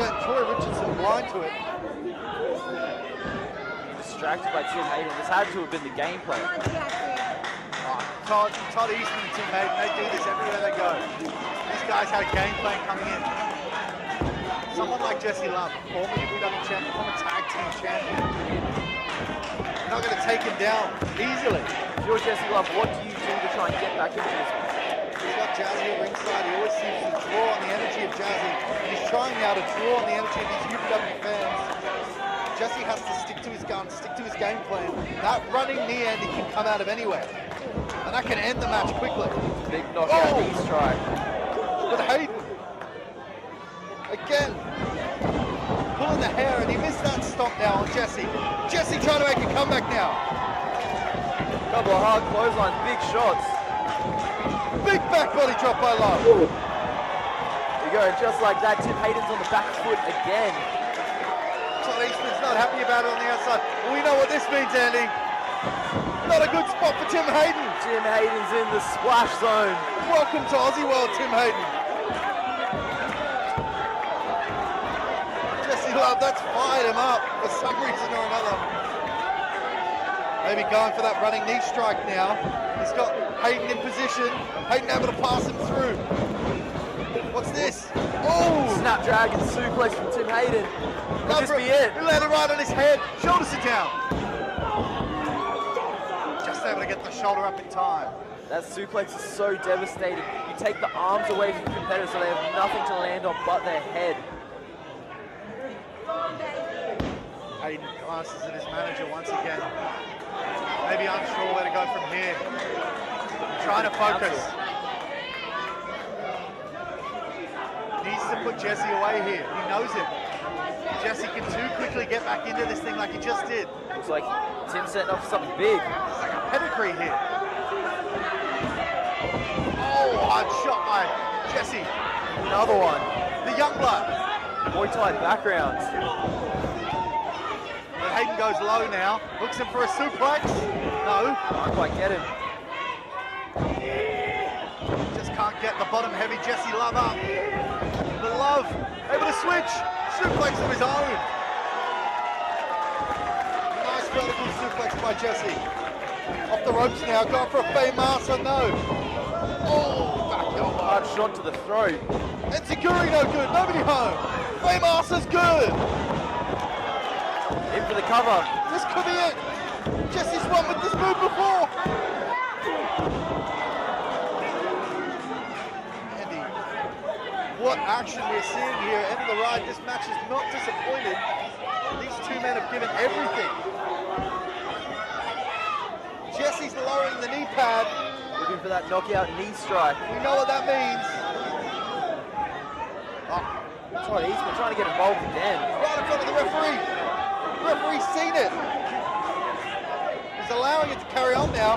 But Troy Richardson blind to it. Distracted by Tim Hayden. This had to have been the game plan. Todd Eastman and Tim Hayden, they do this everywhere they go. These guys had a game plan coming in. Someone like Jesse Love, former UPW champion, former tag team champion. You're not going to take him down easily. If you're Jesse Love, what do you do to try and get back into this match? He's got Jazzy at ringside. He always seems to draw on the energy of Jazzy. He's trying now to draw on the energy of these UPW fans. Jesse has to stick to his gun, stick to his game plan. That running knee Andy can come out of anywhere. And that can end the match quickly. Big knockout knee strike. But Hayden, again, pulling the hair, and he missed that stop now on Jesse. Jesse trying to make a comeback now. Couple of hard clotheslines, big shots. Big back body drop by Love. There you go, just like that, Tim Hayden's on the back foot again. Todd Eastman's not happy about it on the outside. We know what this means, Andy. Not a good spot for Tim Hayden. Tim Hayden's in the splash zone. Welcome to Aussie World, Tim Hayden. Jesse Love, that's fired him up for some reason or another. Maybe going for that running knee strike now. He's got Hayden in position. Hayden able to pass him through. What's this? Oh! Snapdragon suplex from Tim Hayden. Could this be it? He landed right on his head. Shoulders it down. Just able to get the shoulder up in time. That suplex is so devastating. You take the arms away from the competitor so they have nothing to land on but their head. Hayden glances at his manager once again. Maybe unsure where to go from here. Trying to focus. Needs to put Jesse away here. He knows it. Jesse can too quickly get back into this thing like he just did. Looks like Tim's setting up something big. It's like a pedigree here. Oh, hard shot by Jesse. Another one. The young blood. Muay Thai background. But Hayden goes low now. Looks him for a suplex. No. Can't quite get him. Just can't get the bottom heavy Jesse Love up. The Love able to switch. Suplex of his own. Nice vertical suplex by Jesse. Off the ropes now, going for a Fame Master, no. Oh, back elbow. Hard shot to the throat. And Seguri no good, nobody home. Fame Master's good. In for the cover. This could be it. Jesse's won with this move before. Andy, what action we're seeing here. End of the ride. This match is not disappointed. These two men have given everything. Jesse's lowering the knee pad. Looking for that knockout knee strike. We know what that means. Todd Eastman trying to get involved again. Right in front of the referee. The referee's seen it. He's allowing it to carry on now.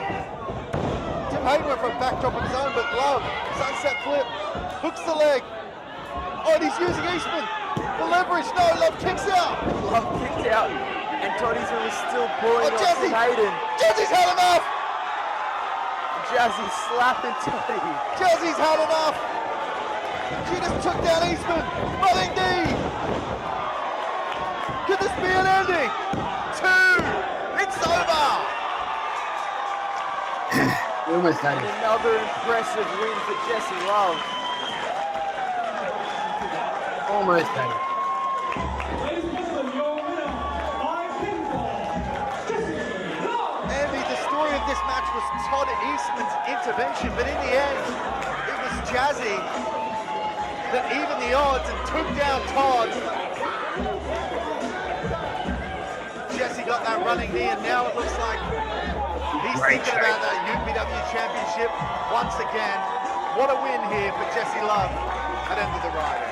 Tim Hayden went for a backdrop of his own, but Love, sunset flip, hooks the leg. Oh, and he's using Eastman. The leverage, no, Love kicks out. Love kicked out, and Todd Eastman was still pulling on Jesse. Tim Hayden. Jesse's had enough. Jazzy slapping Toddy. Jazzy's had enough. She just took down Eastman. Running knee. Could this be an ending? 2. It's over. We almost had it. Another impressive win for Jesse Love. Almost had it. Andy, the story of this match was Todd Eastman's intervention, but in the end, it was Jazzy that evened the odds and took down Todd. Jesse got that running knee, and now it looks like he's thinking about that UPW championship once again. What a win here for Jesse Love at End of the Ride.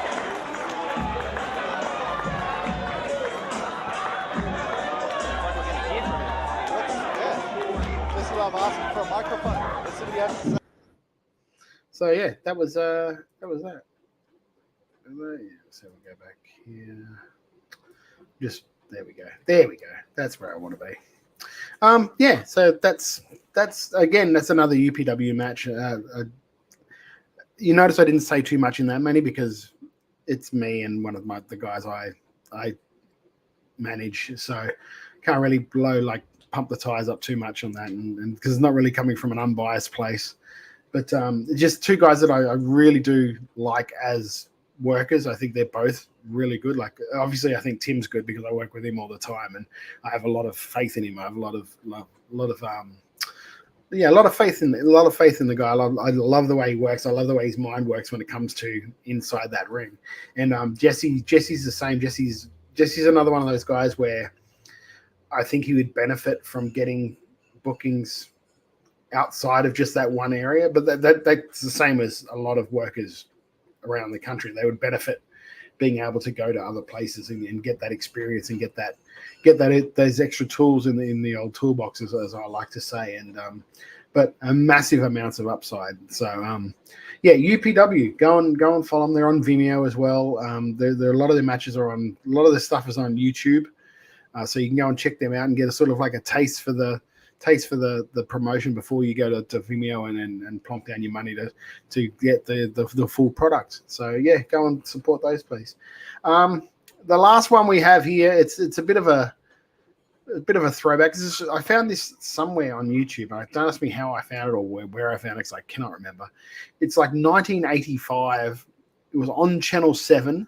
of asking for a microphone. Let's see what he has to say. So yeah, that was that. So we go back here. Just there we go. There we go. That's where I want to be. Yeah. So that's again, that's another UPW match. You notice I didn't say too much in that many because it's me and one of the guys I manage, so can't really pump the tires up too much on that, and because it's not really coming from an unbiased place. But just two guys that I really do like as workers. I think they're both really good. Like obviously, I think Tim's good because I work with him all the time, and I have a lot of faith in him. I have a lot of faith in the guy. I love the way he works. I love the way his mind works when it comes to inside that ring. And Jesse's the same. Jesse's another one of those guys where I think he would benefit from getting bookings outside of just that one area, but that's the same as a lot of workers around the country. They would benefit being able to go to other places and get that experience and get those extra tools in the old toolboxes, as I like to say, and but a massive amounts of upside. So yeah, UPW, go and follow them. They're on Vimeo as well. There a lot of their matches are on. A lot of their stuff is on YouTube, so you can go and check them out and get a sort of like a taste for the promotion before you go to Vimeo and plonk down your money to get the full product. So yeah, go and support those, please. The last one we have here, it's a bit of a throwback. I found this somewhere on YouTube. Don't ask me how I found it or where I found it because I cannot remember. It's like 1985. It was on Channel 7.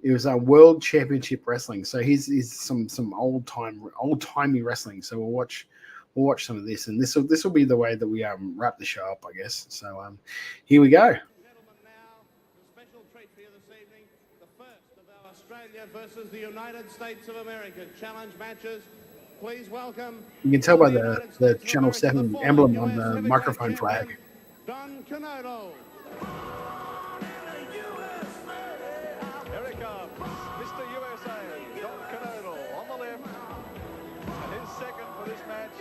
It was a World Championship Wrestling. So here's some old-timey wrestling. So we'll watch some of this, and this will be the way that we wrap the show up, I guess. So here we go. Special treat for you this evening, the first of our Australia versus the United States of America challenge matches. Please welcome. You can tell by the Channel 7 emblem on the microphone flag. Don Canodo. Here he comes, Mr. USA, Don Canodo on the left. And his second for this match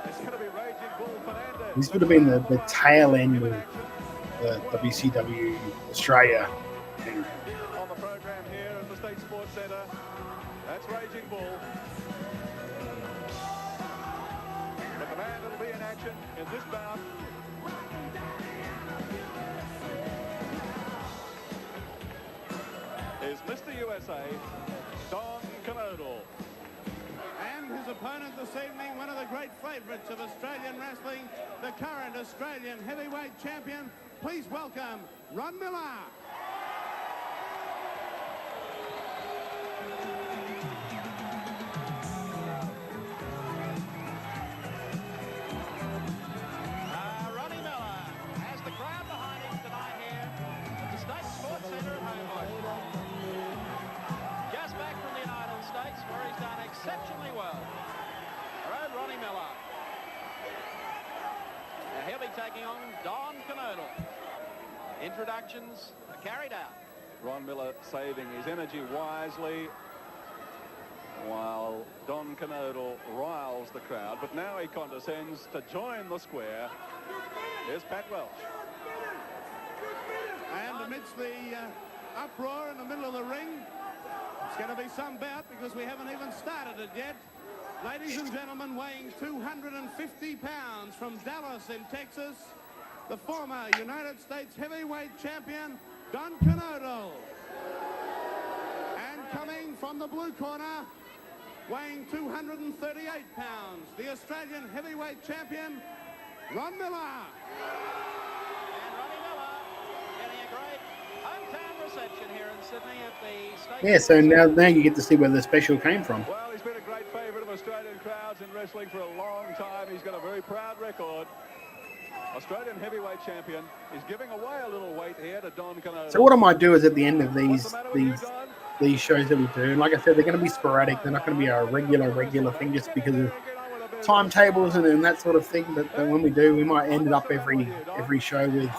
is going to be Raging Bull Fernandez. This would have been the tail end of the WCW Australia thing. On the program here at the State Sports Centre, that's Raging Bull. But the man that'll be in action in this bout is Mr. USA, Don Canodo. And his opponent this evening, one of the great favourites of Australian wrestling, the current Australian heavyweight champion. Please welcome Ron Miller. Ronnie Miller has the crowd behind him tonight here at the State Sports Centre at Homewood. Just back from the United States where he's done exceptionally well. Road Ronnie Miller. Now he'll be taking on Don Canodo. Introductions are carried out. Ron Miller saving his energy wisely while Don Canodo riles the crowd, but now he condescends to join the square. Here's Pat Welch. And amidst the uproar in the middle of the ring, it's going to be some bout because we haven't even started it yet. Ladies and gentlemen, weighing 250 pounds from Dallas in Texas, the former United States heavyweight champion, Don Canodo. And coming from the blue corner, weighing 238 pounds, the Australian heavyweight champion, Ron Miller. And Ronnie Miller getting a great hometown reception here in Sydney at the State. Yeah, so now you get to see where the special came from. Well, he's been a great favourite of Australian crowds in wrestling for a long time. He's got a very proud record. Australian heavyweight champion is giving away a little weight here to Don Canodo. So what I might do is at the end of these shows that we do, and like I said, they're going to be sporadic. They're not going to be a regular thing just because of timetables and that sort of thing. But when we do, we might end it up every show with.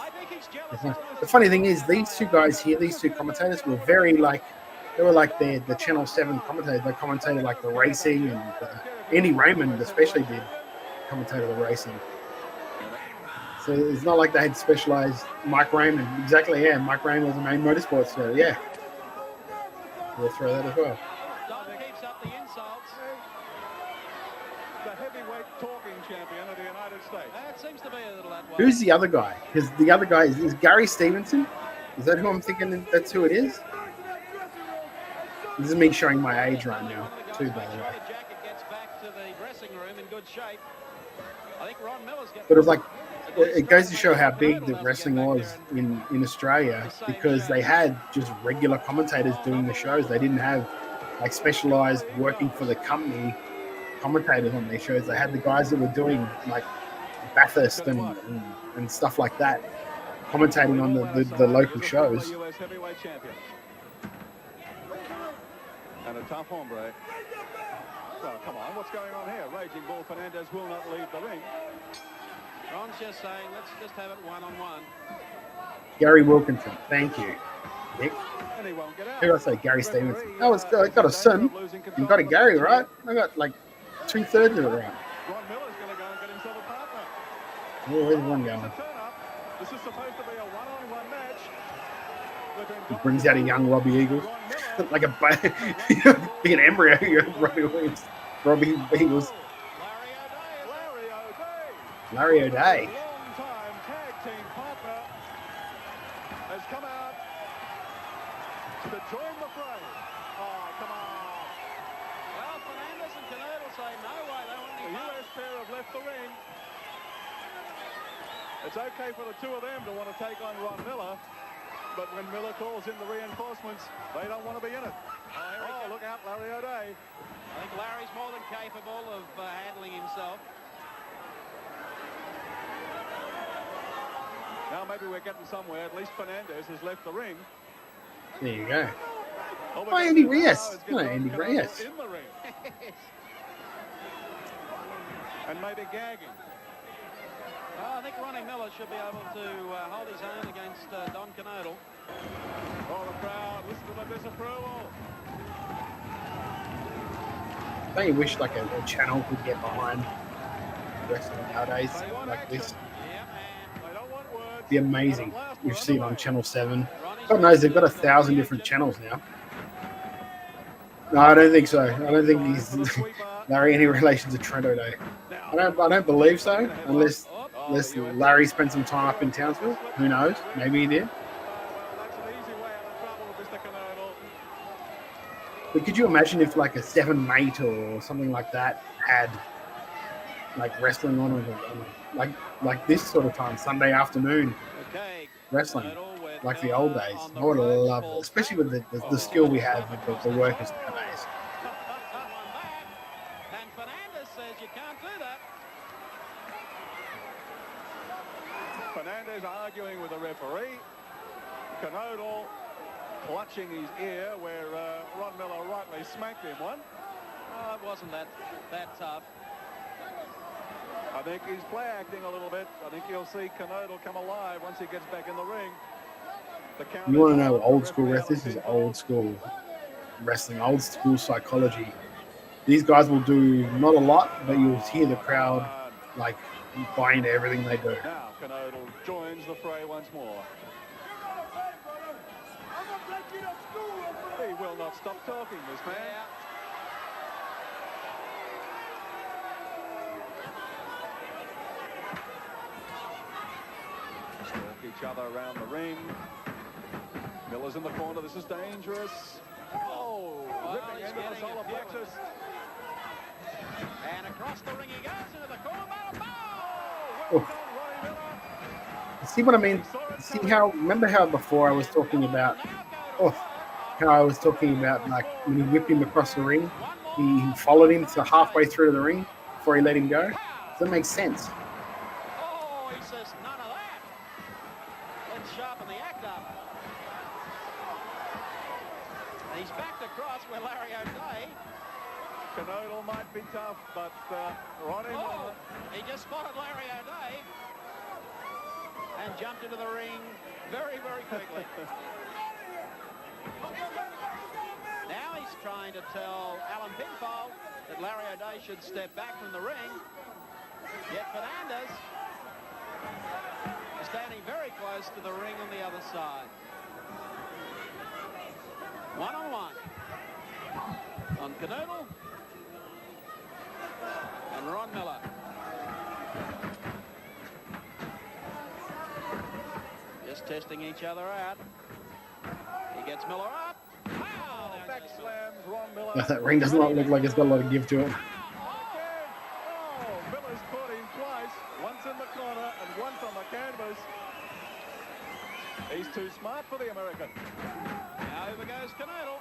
The funny thing is, these two guys here, these two commentators, were very they were like the Channel 7 commentators. They commentated like the racing, and Andy Raymond especially did commentate the racing. So it's not like they had specialized Mike Raymond. Exactly, yeah. Mike Raymond was the main motorsports show, yeah. We'll throw that as well. Don keeps up the insults. The heavyweight talking champion of the United States. That seems to be a little that way. Who's the other guy? Because the other guy is Gary Stevenson. Is that who I'm thinking that's who it is? This is me showing my age right now, too, by the way. Jacket gets back to the dressing room in good shape. I think Ron Miller's getting... But it was like, it goes to show how big the wrestling was in Australia, because they had just regular commentators doing the shows. They didn't have like specialized working for the company commentators on their shows. They had the guys that were doing like Bathurst and stuff like that, commentating on the local shows. And a tough hombre. Well, come on, what's going on here? Raging Bull Fernandez will not leave the ring. Ron's just saying, let's just have it one-on-one. Gary Wilkinson, thank you, Nick. And he won't get out. Who did I say? Gary Stevenson. I got a son. You got a Gary, right? I got like 2/3 of it right. Ron Miller's going to go and get himself a partner. Oh, where's one going? This is supposed to be a one-on-one match. He brings out a young Robbie Eagles. Like an embryo, Robbie Eagles. Larry O'Day. Long-time tag team partner has come out to join the fray. Oh, come on. Well, Fernandez and Canode say no way. They want the US pair have left the ring. It's okay for the two of them to want to take on Ron Miller, but when Miller calls in the reinforcements, they don't want to be in it. Oh, look out, Larry O'Day. I think Larry's more than capable of handling himself. Now maybe we're getting somewhere. At least Fernandez has left the ring. There you go. Oh, Andy Reyes. No, Andy Reyes. In the ring. And maybe gagging. I think Ronnie Miller should be able to hold his own against Don Canodal. Oh, the crowd, listen to the disapproval. Don't you wish like a channel could get behind wrestling nowadays like this? It'd be amazing. You see it on Channel 7. God knows they've got 1,000 different channels now. No, I don't think so. I don't think he's Larry any relation to Trent O'Day. I don't believe so, unless Larry spent some time up in Townsville. Who knows? Maybe he did. But could you imagine if like a 7 Mate or something like that had like wrestling on like this sort of time, Sunday afternoon wrestling, like the old days? I would love it, especially with the skill we have with the workers nowadays. And Fernandez says you can't do that. Fernandez arguing with the referee. Canodal clutching his ear where Ron Miller rightly smacked him one. Oh, it wasn't that tough. I think he's play acting a little bit. I think you'll see Canodal come alive once he gets back in the ring. You want to know old school wrestling? This is old school wrestling, old school psychology. These guys will do not a lot, but you'll hear the crowd like buy into everything they do. Now Canodal joins the fray once more. He will not stop talking, this man. Stalk each other around the ring. Miller's in the corner. This is dangerous. Oh, ripping into the solar plexus. And across the ring he goes into the corner. Well done, Ronnie Miller. See what I mean? See how? Remember how before I was talking about? How I was talking about like when he whipped him across the ring, he followed him to halfway through to the ring before he let him go. Does that make sense? Oh, he says none of that. Let's sharpen the act up. He's backed across where Larry O'Day. Canodal might be tough, but Ronnie Miller. He just spotted Larry O'Day and jumped into the ring very, very quickly. Now he's trying to tell Alan Pinfold that Larry O'Day should step back from the ring. Yet Fernandez standing very close to the ring on the other side. One-on-one. On Canoodle. And Ron Miller. Just testing each other out. He gets Miller up. Pow! Back slams Ron Miller. That ring does not look like it's got a lot of give to it. Oh, Miller's caught him twice. Once in the corner and once on the canvas. He's too smart for the American. Now over goes Canoodle.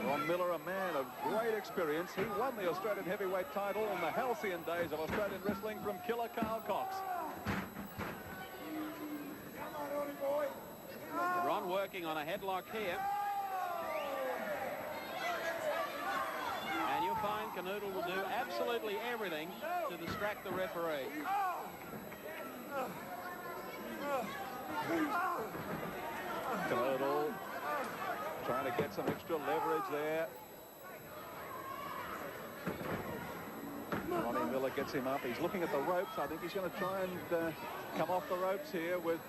Ron Miller, a man of great experience. He won the Australian heavyweight title in the halcyon days of Australian wrestling from Killer Carl Cox. Ron working on a headlock here. And you'll find Canoodle will do absolutely everything to distract the referee. Canoodle trying to get some extra leverage there. Ronnie Miller gets him up. He's looking at the ropes. I think he's going to try and come off the ropes here with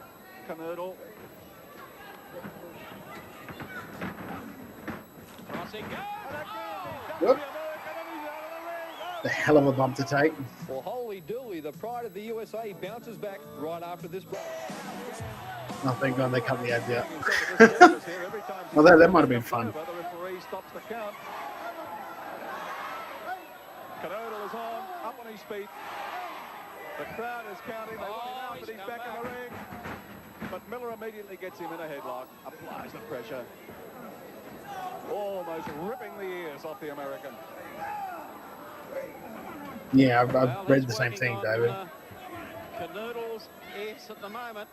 Canoodle. Crossing goes. Yep. The hell of a bump to take. Well, holy dooly, the pride of the USA bounces back right after this break. Oh, thank God they cut the ads out. Well, that might have been fun. The referee stops the count. Canoodle is up on his feet. The crowd is counting. They want him out, but he's back in the ring. But Miller immediately gets him in a headlock, applies the pressure. Almost ripping the ears off the American. Yeah, I've read the same thing, David. Canoodle's ears at the moment.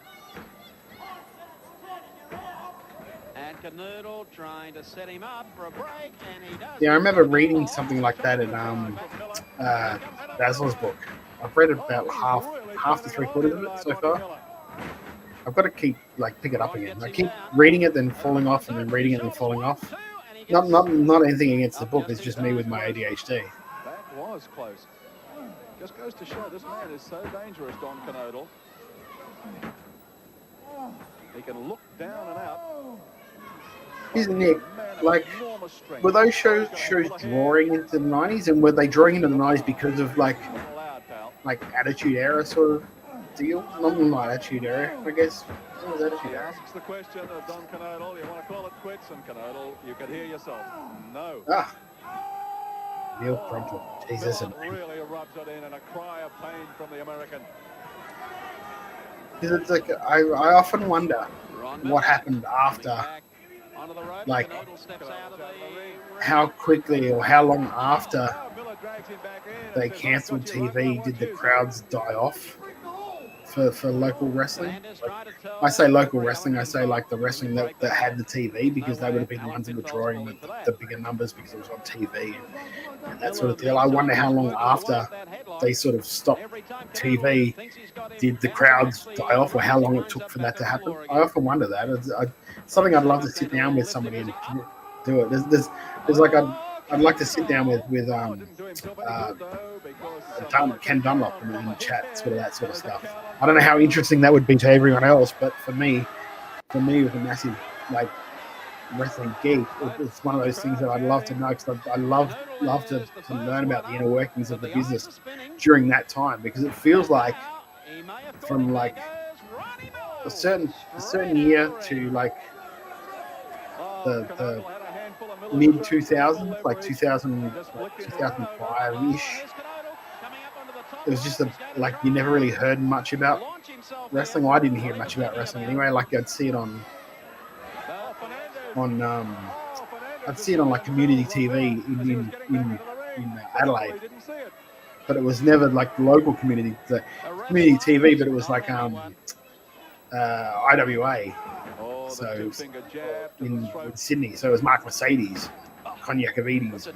And Canoodle trying to set him up for a break, and he does. Yeah, I remember reading something like that in Dazzler's book. I've read about half to 3/4 of it so far. I've got to keep pick it up again. I keep reading it, then falling off, and then reading it, then falling off. Not anything against the book. It's just me with my ADHD. That was close. Just goes to show this man is so dangerous, Don Canoodle. He can look down and out. Here's Nick. Were those shows drawing into the 90s, and were they drawing into the 90s because of Attitude Era sort of deal? Not Attitude Era, I guess. What was Attitude Era? Asks the question of Don Canoodle, you want to call it quits? And Canoodle, you can hear yourself. No. Neil Crumpler. Jesus. Really rubs it in, and a cry of pain from the American. It's I often wonder what happened after, how quickly or how long after they cancelled TV did the crowds die off for local wrestling. I say local wrestling, I say the wrestling that had the TV, because they would have been the ones that were drawing the bigger numbers because it was on TV and that sort of deal. I wonder how long after they sort of stopped TV did the crowds die off, or how long it took for that to happen. I often wonder that. It's something I'd love to sit down with somebody and do it. I'd like to sit down with Ken Dunlop and chat that sort of stuff. I don't know how interesting that would be to everyone else, but for me, with a massive wrestling geek, it's one of those things that I'd love to know, because I love to learn about the inner workings of the business during that time, because it feels like from a certain year to the mid 2000s, 2005-ish. It was just you never really heard much about wrestling. Well, I didn't hear much about wrestling anyway. I'd see it on community TV in Adelaide, but it was never local community TV. But it was IWA, so in Sydney. So it was Mark Mercedes, Konjakovides,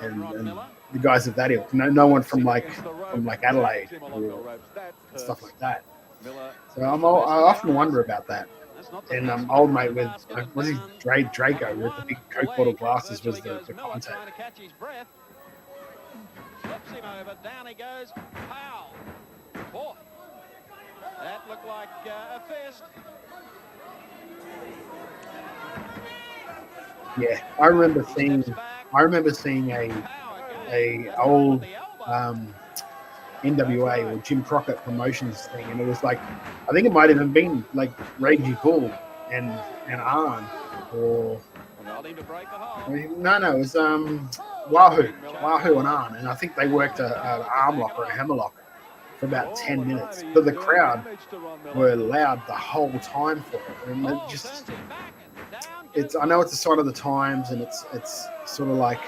and the guys of that ilk. No one from Adelaide or stuff like that. So I often wonder about that. And old mate with Draco with the big Coke bottle glasses was the contact. Flips him over, down he goes. Pow! Oh. That looked like a fist. Yeah, I remember seeing a old NWA or Jim Crockett Promotions thing, and it was like, I think it might have been like Ragey Bull and Arn, or no, it was Wahoo and Arn, and I think they worked an arm lock or a hammerlock for about 10 minutes, but the crowd were loud the whole time for it, and it just. I know it's a sign of the times, and it's sort of like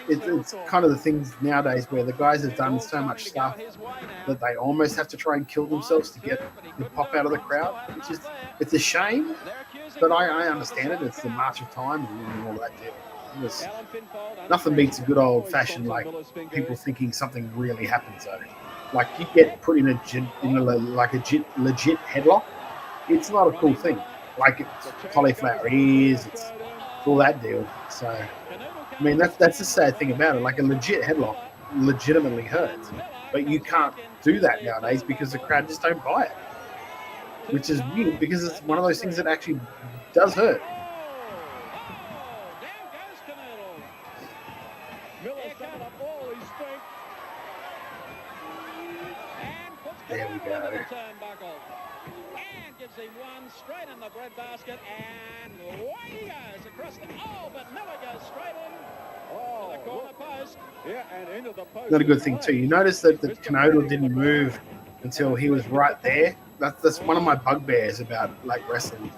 it's kind of the things nowadays where the guys have done so much stuff that they almost have to try and kill themselves to get the pop out of the crowd. It's a shame, but I understand it. It's the march of time and all that deal. Nothing beats a good old fashioned like people thinking something really happens though. Like you get put in a legit headlock. It's not a cool thing. Like it's cauliflower ears, it's all that deal. So, I mean, that's the sad thing about it. Like a legit headlock legitimately hurts, but you can't do that nowadays because the crowd just don't buy it, which is weird because it's one of those things that actually does hurt. There we go. Gives him one straight in the breadbasket, and away he goes across the. Oh, but Miller goes straight in to the corner post. Yeah, and into the post. Not a good thing too. You notice that the Canodal didn't move until he was right there. That's one of my bugbears about like wrestling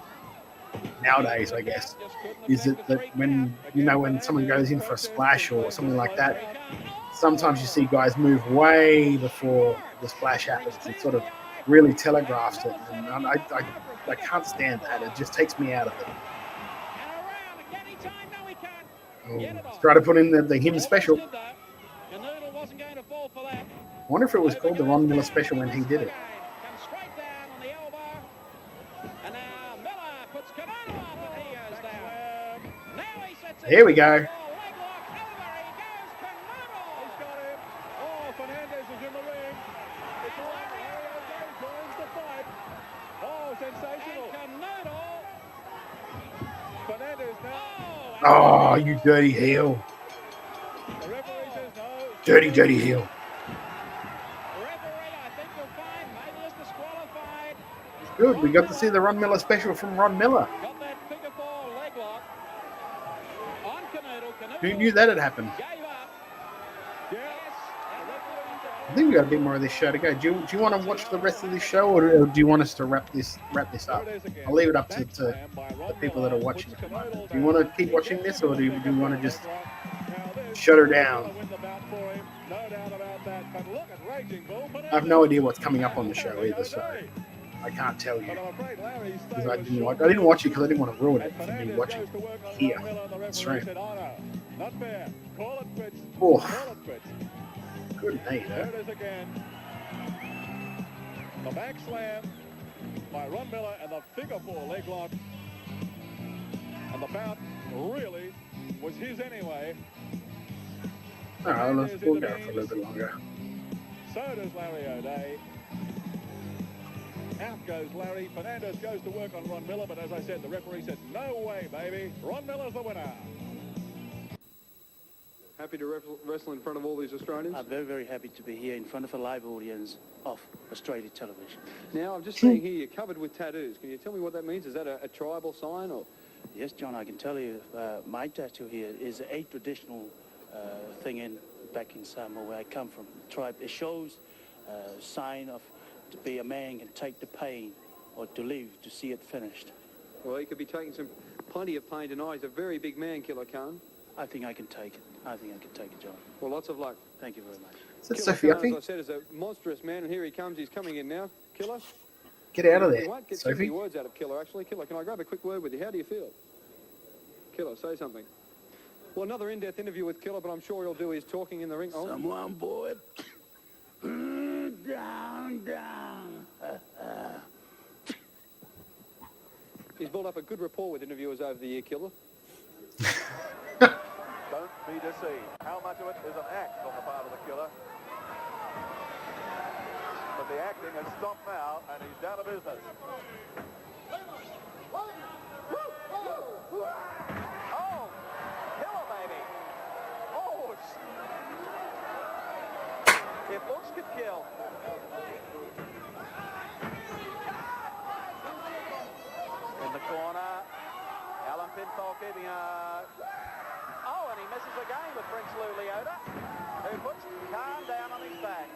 nowadays, I guess, is that when someone goes in for a splash or something like that, sometimes you see guys move way before the splash happens. It sort of really telegraphs it, and I can't stand that. It just takes me out of it. Try to put in the hidden special. I wonder if it was called the Ron Miller special when he did it. Here we go. Oh, you dirty heel. Dirty heel. Good, we got to see the Ron Miller special from Ron Miller. Who knew that had happened? I think we got a bit more of this show to go. Do you want to watch the rest of this show, or do you want us to wrap this up? I'll leave it up to the people that are watching at the moment. Do you want to keep watching this, or do you want to just shut her down? I have no idea what's coming up on the show either, so I can't tell you. Because I didn't watch it because I didn't want to ruin it for me watching here. Stream. Oh. Good night, huh? There it is again. The back slam by Ron Miller and the figure four leg lock. And the bout really was his anyway. All right, we'll go for a little bit longer. So does Larry O'Day. Out goes Larry. Fernandez goes to work on Ron Miller, but as I said, the referee said, no way, baby. Ron Miller's the winner. Happy to wrestle in front of all these Australians? I'm very, very happy to be here in front of a live audience of Australian television. Now, I'm just seeing here you're covered with tattoos. Can you tell me what that means? Is that a tribal sign? Or? Yes, John, I can tell you my tattoo here is a traditional thing back in Samoa where I come from. Tribe. It shows a sign of to be a man can take the pain or to live to see it finished. Well, he could be taking plenty of pain tonight. He's a very big man, Killer Khan. I think I can take it. John. Well, lots of luck. Thank you very much. Is that Sophie? As I said, is a monstrous man, and here he comes. He's coming in now. Killer? Get out of there, He won't get Sophie. too many words out of Killer, actually. Killer, can I grab a quick word with you? How do you feel? Killer, say something. Well, another in-depth interview with Killer, but I'm sure he'll do his talking in the ring. Oh. Someone, boy. Down. He's built up a good rapport with interviewers over the year, Killer. Don't be deceived. How much of it is an act on the part of the Killer? But And the acting has stopped now, and he's down to business. Oh, killer, baby. Oh, if looks could kill. In the corner, Alan Pinfold keeping a... Oh, and he misses again with Prince Lou Leota, who puts Khan down on his back.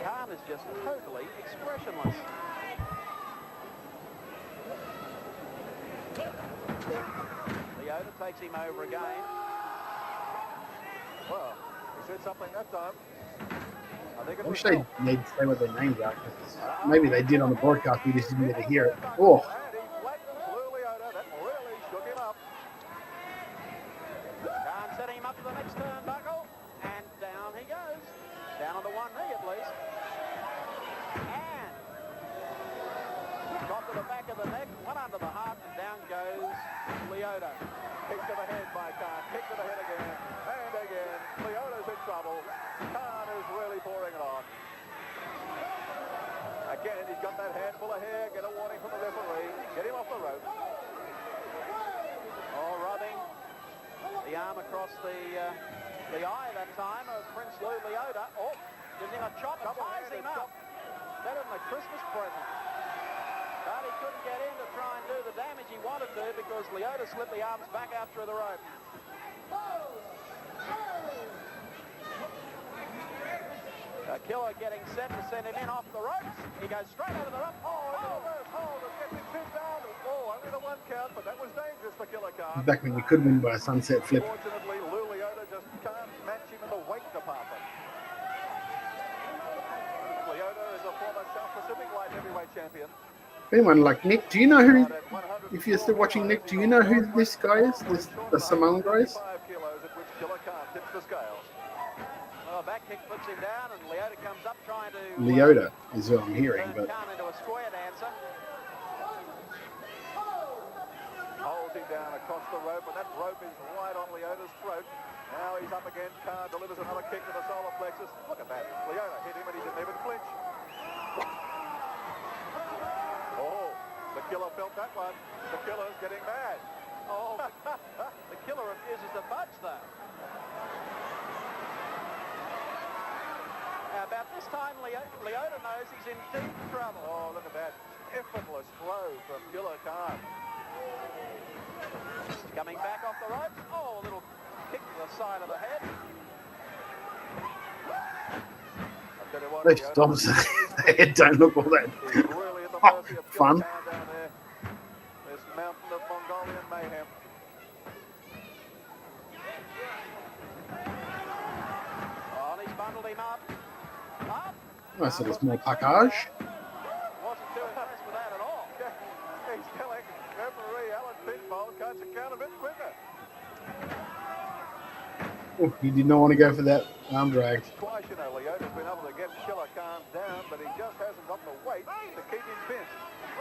Khan is just totally expressionless. Leota takes him over again. Well, he said something that time. I wish they'd say what their names are. Maybe they did on the broadcast, we just didn't get to hear it. Oh. Khan setting him up to the next turnbuckle, and down he goes. Down on the one knee at least. And drop to the back of the neck, one under the heart, and down goes Leota. Kick to the head by Khan, kick to the head again, and again. Leota's in trouble. Khan is really pouring it on. Again, he's got that handful of hair. Get a warning from the referee. Get him off the rope. Oh, rubbing the arm across the eye that time of Prince Lou Leota. Oh, gives him a chop, ties him up. Better than a Christmas present. But he couldn't get in to try and do the damage he wanted to because Leota slipped the arms back out through the rope. Killer getting set to send him in off the ropes. He goes straight over the rope. Gets him pinned down. Oh, only the one count, but that was dangerous for Killer Khan. Back when you could win by a sunset flip. Unfortunately, Lou Leota just can't match him in the weight department. Leota is a former South Pacific light heavyweight champion. Anyone like Nick, do you know who, if you're still watching Nick, do you know who this guy is? The Samoan guy is? 5 kilos at which Killer Khan tips the scales. Well, a back kick puts him down, and Leota comes up trying to... Leota is what I'm hearing, but... Khan into a square dancer. Holds him down across the rope, and that rope is right on Leota's throat. Now he's up again. Khan delivers another kick to the solar plexus. Look at that. Leota hit him, and he didn't even flinch. Oh, the Killer felt that one. The Killer's getting mad. Oh, the Killer refuses to budge, though. Now, about this time, Leota knows he's in deep trouble. Oh, look at that effortless throw from Killer Khan. Coming back off the ropes. Oh, a little kick to the side of the head. They stop the head don't look all that fun. This mountain of Mongolian mayhem. Oh, he's bundled him up. I said it's more package. Wasn't too impressed with that at all. He's telling referee Alan Pinfold can't you count a bit quicker. Oh, he did not want to go for that arm drag. Twice, you know, Leota's been able to get Killer Khan down, but he just hasn't got the weight to keep him pinned.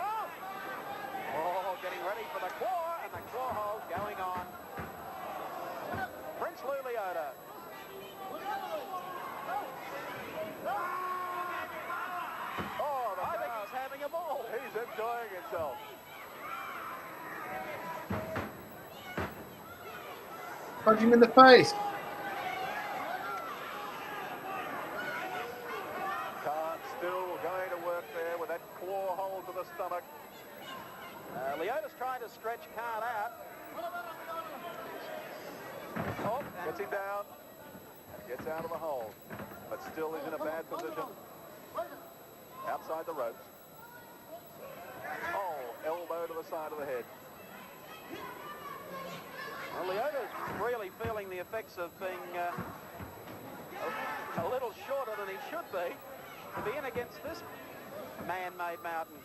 Oh, getting ready for the claw, and the claw hold going on. Prince Lou Leota. Oh, I think he's having a ball. He's enjoying himself. Punch him in the face. Khan still going to work there with that claw hold to the stomach. Leota's trying to stretch Khan out. Oh, gets him down. Gets out of the hold. But still is in a bad position. Outside the ropes. Oh, elbow to the side of the head. Well, Leota's really feeling the effects of being a little shorter than he should be to be in against this man-made mountain.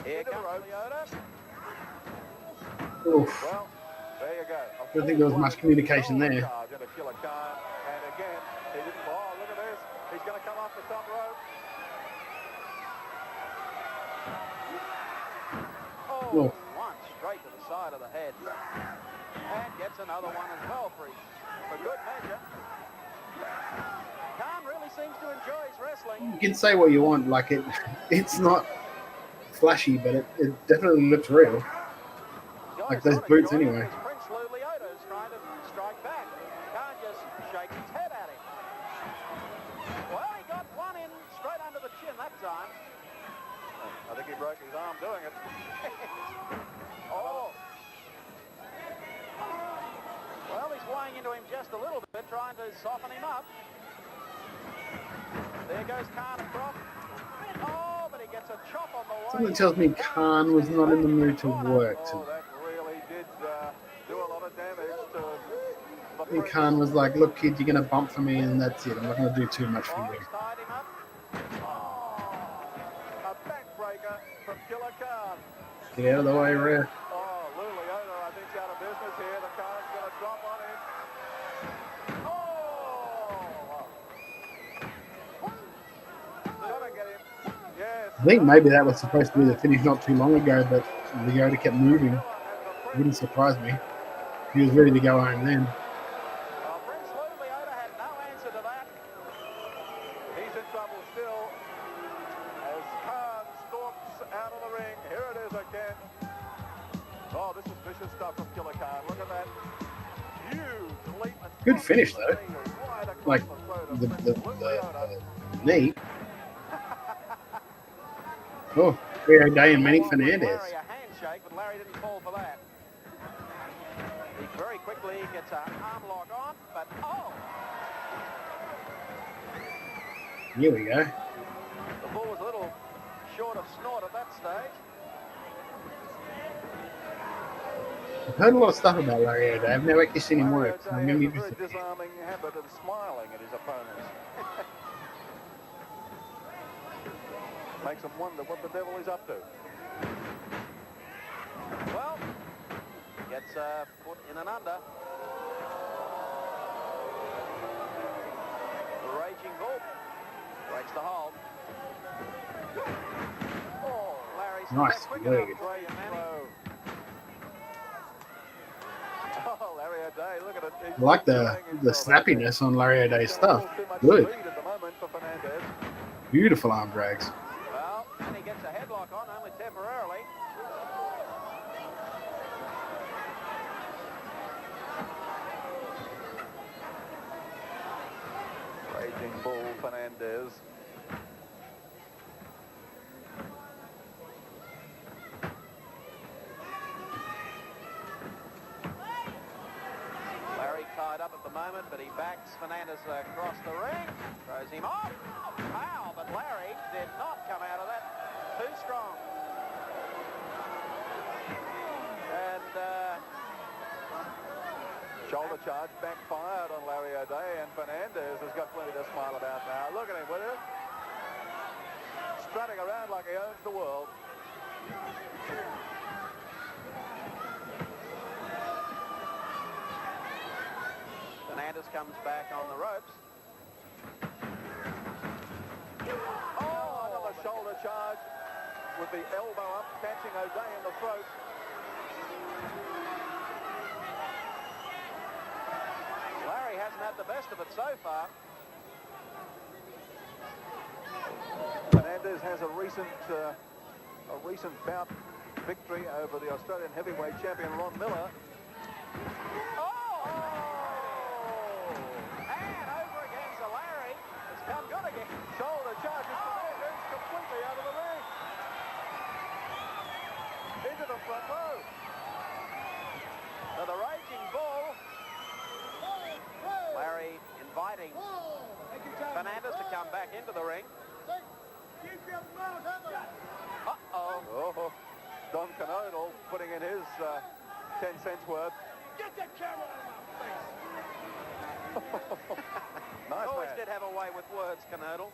Here comes Leota. Oof. Well, there you go. I don't think there was much communication there. And again, he didn't. Oh, look at this. He's going to come off the top rope. Oh, Oh. one straight to the side of another one as well for good measure. Khan really seems to enjoy his wrestling. You can say what you want, like it's not flashy, but it definitely looks real. Like those boots anyway. Prince Leota is trying to strike back. Khan just shakes his head at him. Well, he got one in straight under the chin that time. I think he broke his arm doing it. Oh. Well, he's weighing into him just a little bit, trying to soften him up. There goes Khan across. Oh, but he gets a chop on the way. Something tells me Khan was not in the mood to work Oh, that really did do a lot of damage to I think Khan was like, look, kid, you're going to bump for me, and that's it. I'm not going to do too much for you. Tied him up. Oh, a backbreaker from Killer Khan. Get out of the way, Rhea. Oh, Leota, I think, out of business here. The Khan's going to drop on him. I think maybe that was supposed to be the finish not too long ago, but Leota kept moving. It wouldn't surprise me. He was ready to go home then. Prince Leota had no answer to that. He's in trouble still as Khan stalks out of the ring. Here it is again. Oh, this is vicious stuff from Killer Khan. Look at that. Huge leap. Good finish, though. Like the knee. Oh, WRA Day and Manny Fernandez. A handshake, but Larry didn't fall for that. He very quickly gets an arm lock on, but oh! Here we go. The ball was a little short of snort at that stage. I've heard a lot of stuff about WRA Day. I've never actually seen him work. So I'm going to be a very disarming habit of smiling at his opponents. Makes them wonder what the devil is up to. Well, gets put in and under. The Raging Bull breaks the hold. Oh, Larry's nice leg. Oh, Larry O'Day, look at it. I like the snappiness on Larry O'Day's stuff. Good. Beautiful arm drags. Well, and he gets a headlock on, only temporarily. Raging Bull Fernandez. Larry tied up at the moment, but he backs Fernandez across the ring, throws him off. Wow, but Larry did not come out of that too strong. And shoulder charge backfired on Larry O'Day, and Fernandez has got plenty to smile about now. Look at him, will you? Strutting around like he owns the world. Fernandez comes back on the ropes. Oh, another shoulder charge with the elbow up, catching O'Day in the throat. Larry hasn't had the best of it so far. Fernandez has a recent bout victory over the Australian heavyweight champion Ron Miller. Come good again. Shoulder charges. Fernandez completely out of the ring. Into the front row. Now the Raging Bull. Larry inviting Fernandez to come back into the ring. Uh-oh. Oh, Don Canodal putting in his 10 cents worth. Get that camera out of my face. Nice always man. Did have a way with words, Canodal.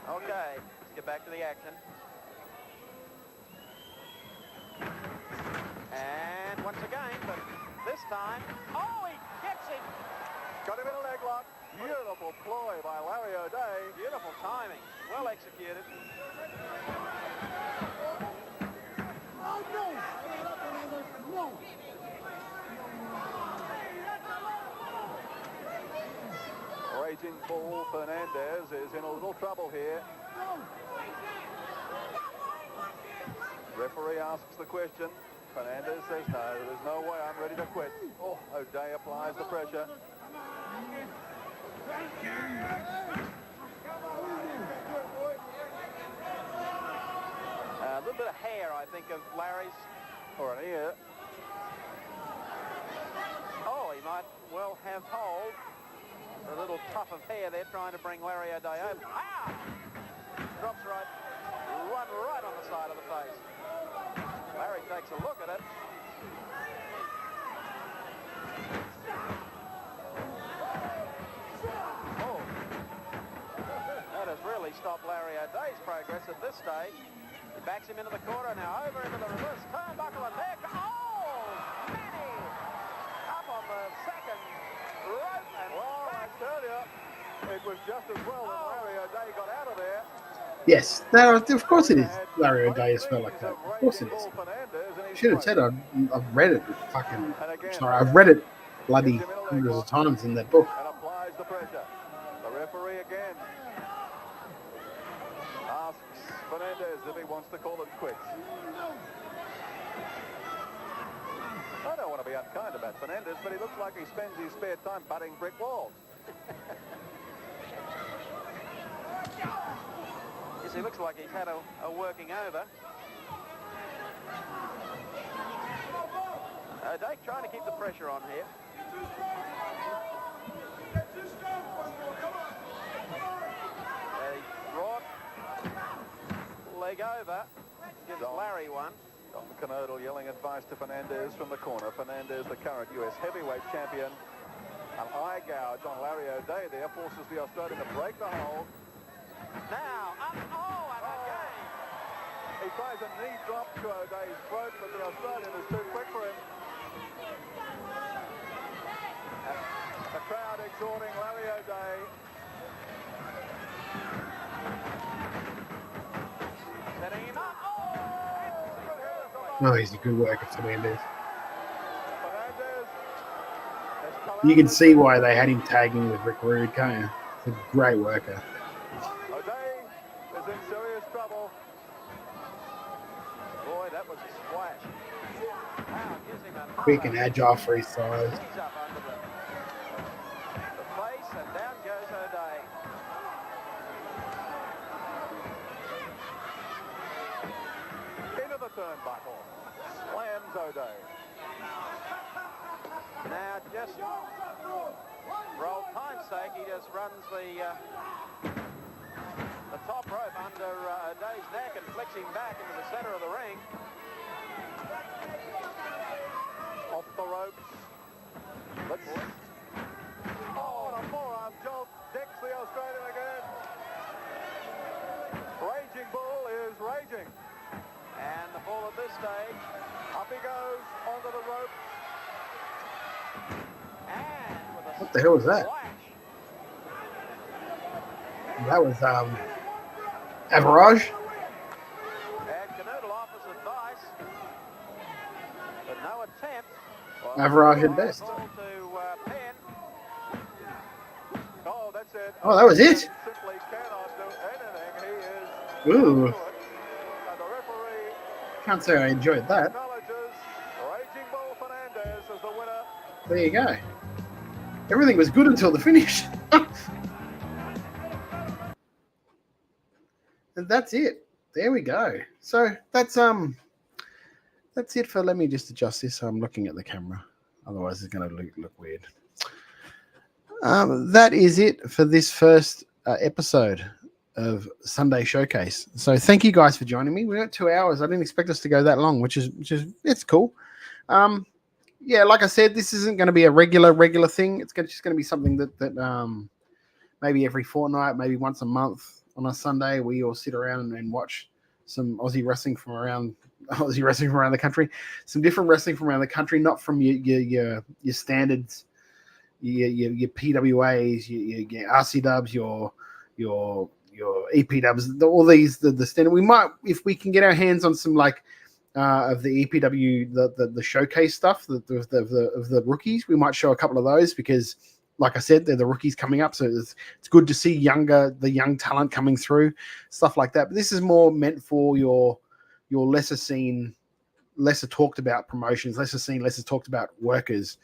Okay, let's get back to the action. And once again, but this time, oh, he gets him. Got him in a leg lock. Beautiful ploy by Larry O'Day. Beautiful timing. Well executed. Oh, no. Raging Bull Fernandez is in a little trouble here. Referee asks the question. Fernandez says no, there's no way, I'm ready to quit. Oh, O'Day applies the pressure. A little bit of hair, I think, of Larry's, or an ear. Oh, he might well have hold. A little tuft of hair there trying to bring Larry O'Day over. Ah! Drops right on the side of the face. Larry takes a look at it. Oh. That has really stopped Larry O'Day's progress at this stage. He backs him into the corner, now over into the reverse turnbuckle, and there oh, Manny! Up on the second rope, and I tell you, it was just as well that Larry O'Day got out of there. Yes, no, of course it is. Larry O'Day has felt like that. Of course it is. Should have said I've read it. I've read it bloody hundreds of times in that book. And applies the pressure. The referee again asks Fernandez if he wants to call it quits. I don't want to be unkind about Fernandez, but he looks like he spends his spare time butting brick walls. Yes, he looks like he's had a working over. Dave trying to keep the pressure on here. Broad leg over. Gives Larry one. Don Canodal yelling advice to Fernandez from the corner. Fernandez, the current US heavyweight champion. An eye gouge on Larry O'Day there forces the Australian to break the hold. Now, up, and again. He tries a knee drop to O'Day's throat, but the Australian is too quick for him. The crowd exhorting Larry O'Day. Setting him up. Oh, he's a good worker, Fernandez. You can see why they had him tagging with Rick Rude, can't you? He's a great worker. O'Day is in serious trouble. Boy, that was a splash. Wow, gives him a Quick and agile for his size. He's up under the face, and down goes O'Day. Into the turnbuckle. Slams O'Day. Now, just for old time's sake, he just runs the top rope under O'Day's neck and flicks him back into the center of the ring. Off the ropes. Oh, and a forearm jolt. Decks the Australian again. Raging Bull is raging. And the Bull at this stage, up he goes onto the rope. What the hell was that? That was Average. And Canodal offers advice, but no attempt. Average at best. Oh, that's it. Oh, that was it. Simply cannot do anything. He is. Ooh. And the referee Can't say I enjoyed that. acknowledges Raging Bull Fernandez as the winner. There you go. Everything was good until the finish. And that's it. There we go. So that's it for. Let me just adjust this. So I'm looking at the camera. Otherwise, it's going to look weird. That is it for this first episode of Sunday Showcase. So thank you guys for joining me. We got 2 hours. I didn't expect us to go that long, which is it's cool. Yeah, like I said, this isn't going to be a regular thing. It's just going to be something that maybe every fortnight, maybe once a month on a Sunday, we all sit around and watch some Aussie wrestling from around the country, some different wrestling from around the country, not from your standards, your PWAs, your RC dubs, your EP dubs, all these the standard. We might, if we can get our hands on some of the EPW, the showcase stuff, of the rookies, we might show a couple of those because like I said, they're the rookies coming up, so it's good to see the young talent coming through, stuff like that. But this is more meant for your lesser seen, lesser talked about promotions, lesser talked about workers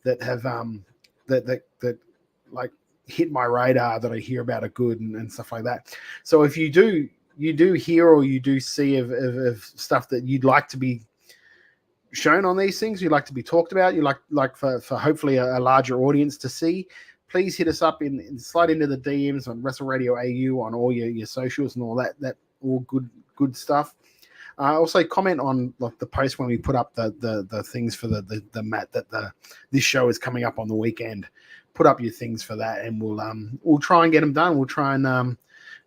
that have that like hit my radar, that I hear about are good and stuff like that. So if you do hear or you do see of stuff that you'd like to be shown on these things, you'd like to be talked about, you like for hopefully a larger audience to see, please hit us up and slide into the DMs on Wrestle Radio AU on all your socials and all that all good stuff. Also comment on like the post when we put up the things for the mat that this show is coming up on the weekend. Put up your things for that, and we'll try and get them done. We'll try and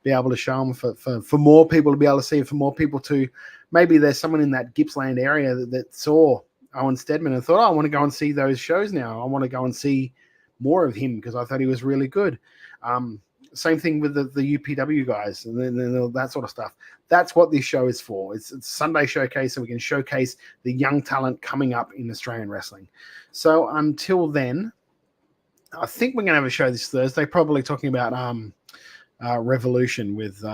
be able to show them for more people to be able to see it, for more people to, maybe there's someone in that Gippsland area that saw Owen Stedman and thought, oh, I want to go and see those shows now. I want to go and see more of him because I thought he was really good. Same thing with the UPW guys and then that sort of stuff. That's what this show is for. It's Sunday Showcase, so we can showcase the young talent coming up in Australian wrestling. So until then, I think we're going to have a show this Thursday, probably talking about Revolution with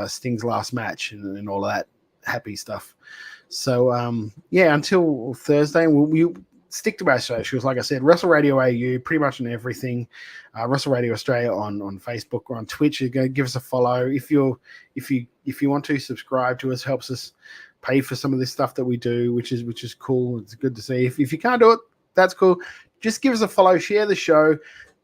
Sting's last match and all of that happy stuff. So until Thursday, we'll stick to our socials. Like I said, Wrestle Radio AU, pretty much on everything. Wrestle Radio Australia on Facebook or on Twitch. You go give us a follow. If you want to subscribe to us, helps us pay for some of this stuff that we do, which is cool. It's good to see. If you can't do it, that's cool. Just give us a follow, share the show,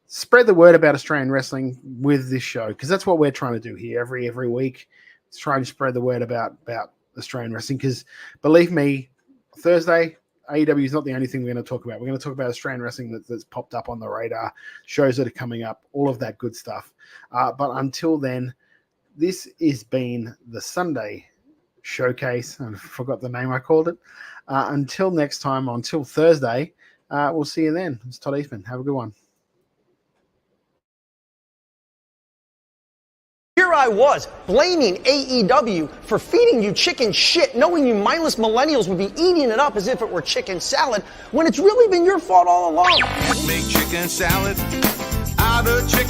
spread the word about Australian wrestling with this show, because that's what we're trying to do here every week. It's trying to spread the word about Australian wrestling, because believe me, Thursday, AEW is not the only thing we're going to talk about. We're going to talk about Australian wrestling that's popped up on the radar, shows that are coming up, all of that good stuff. But until then, this has been the Sunday Showcase. I forgot the name I called it. Until next time, until Thursday, we'll see you then. It's Todd Eastman. Have a good one. Here I was, blaming AEW for feeding you chicken shit, knowing you mindless millennials would be eating it up as if it were chicken salad, when it's really been your fault all along. Make chicken salad out of chicken.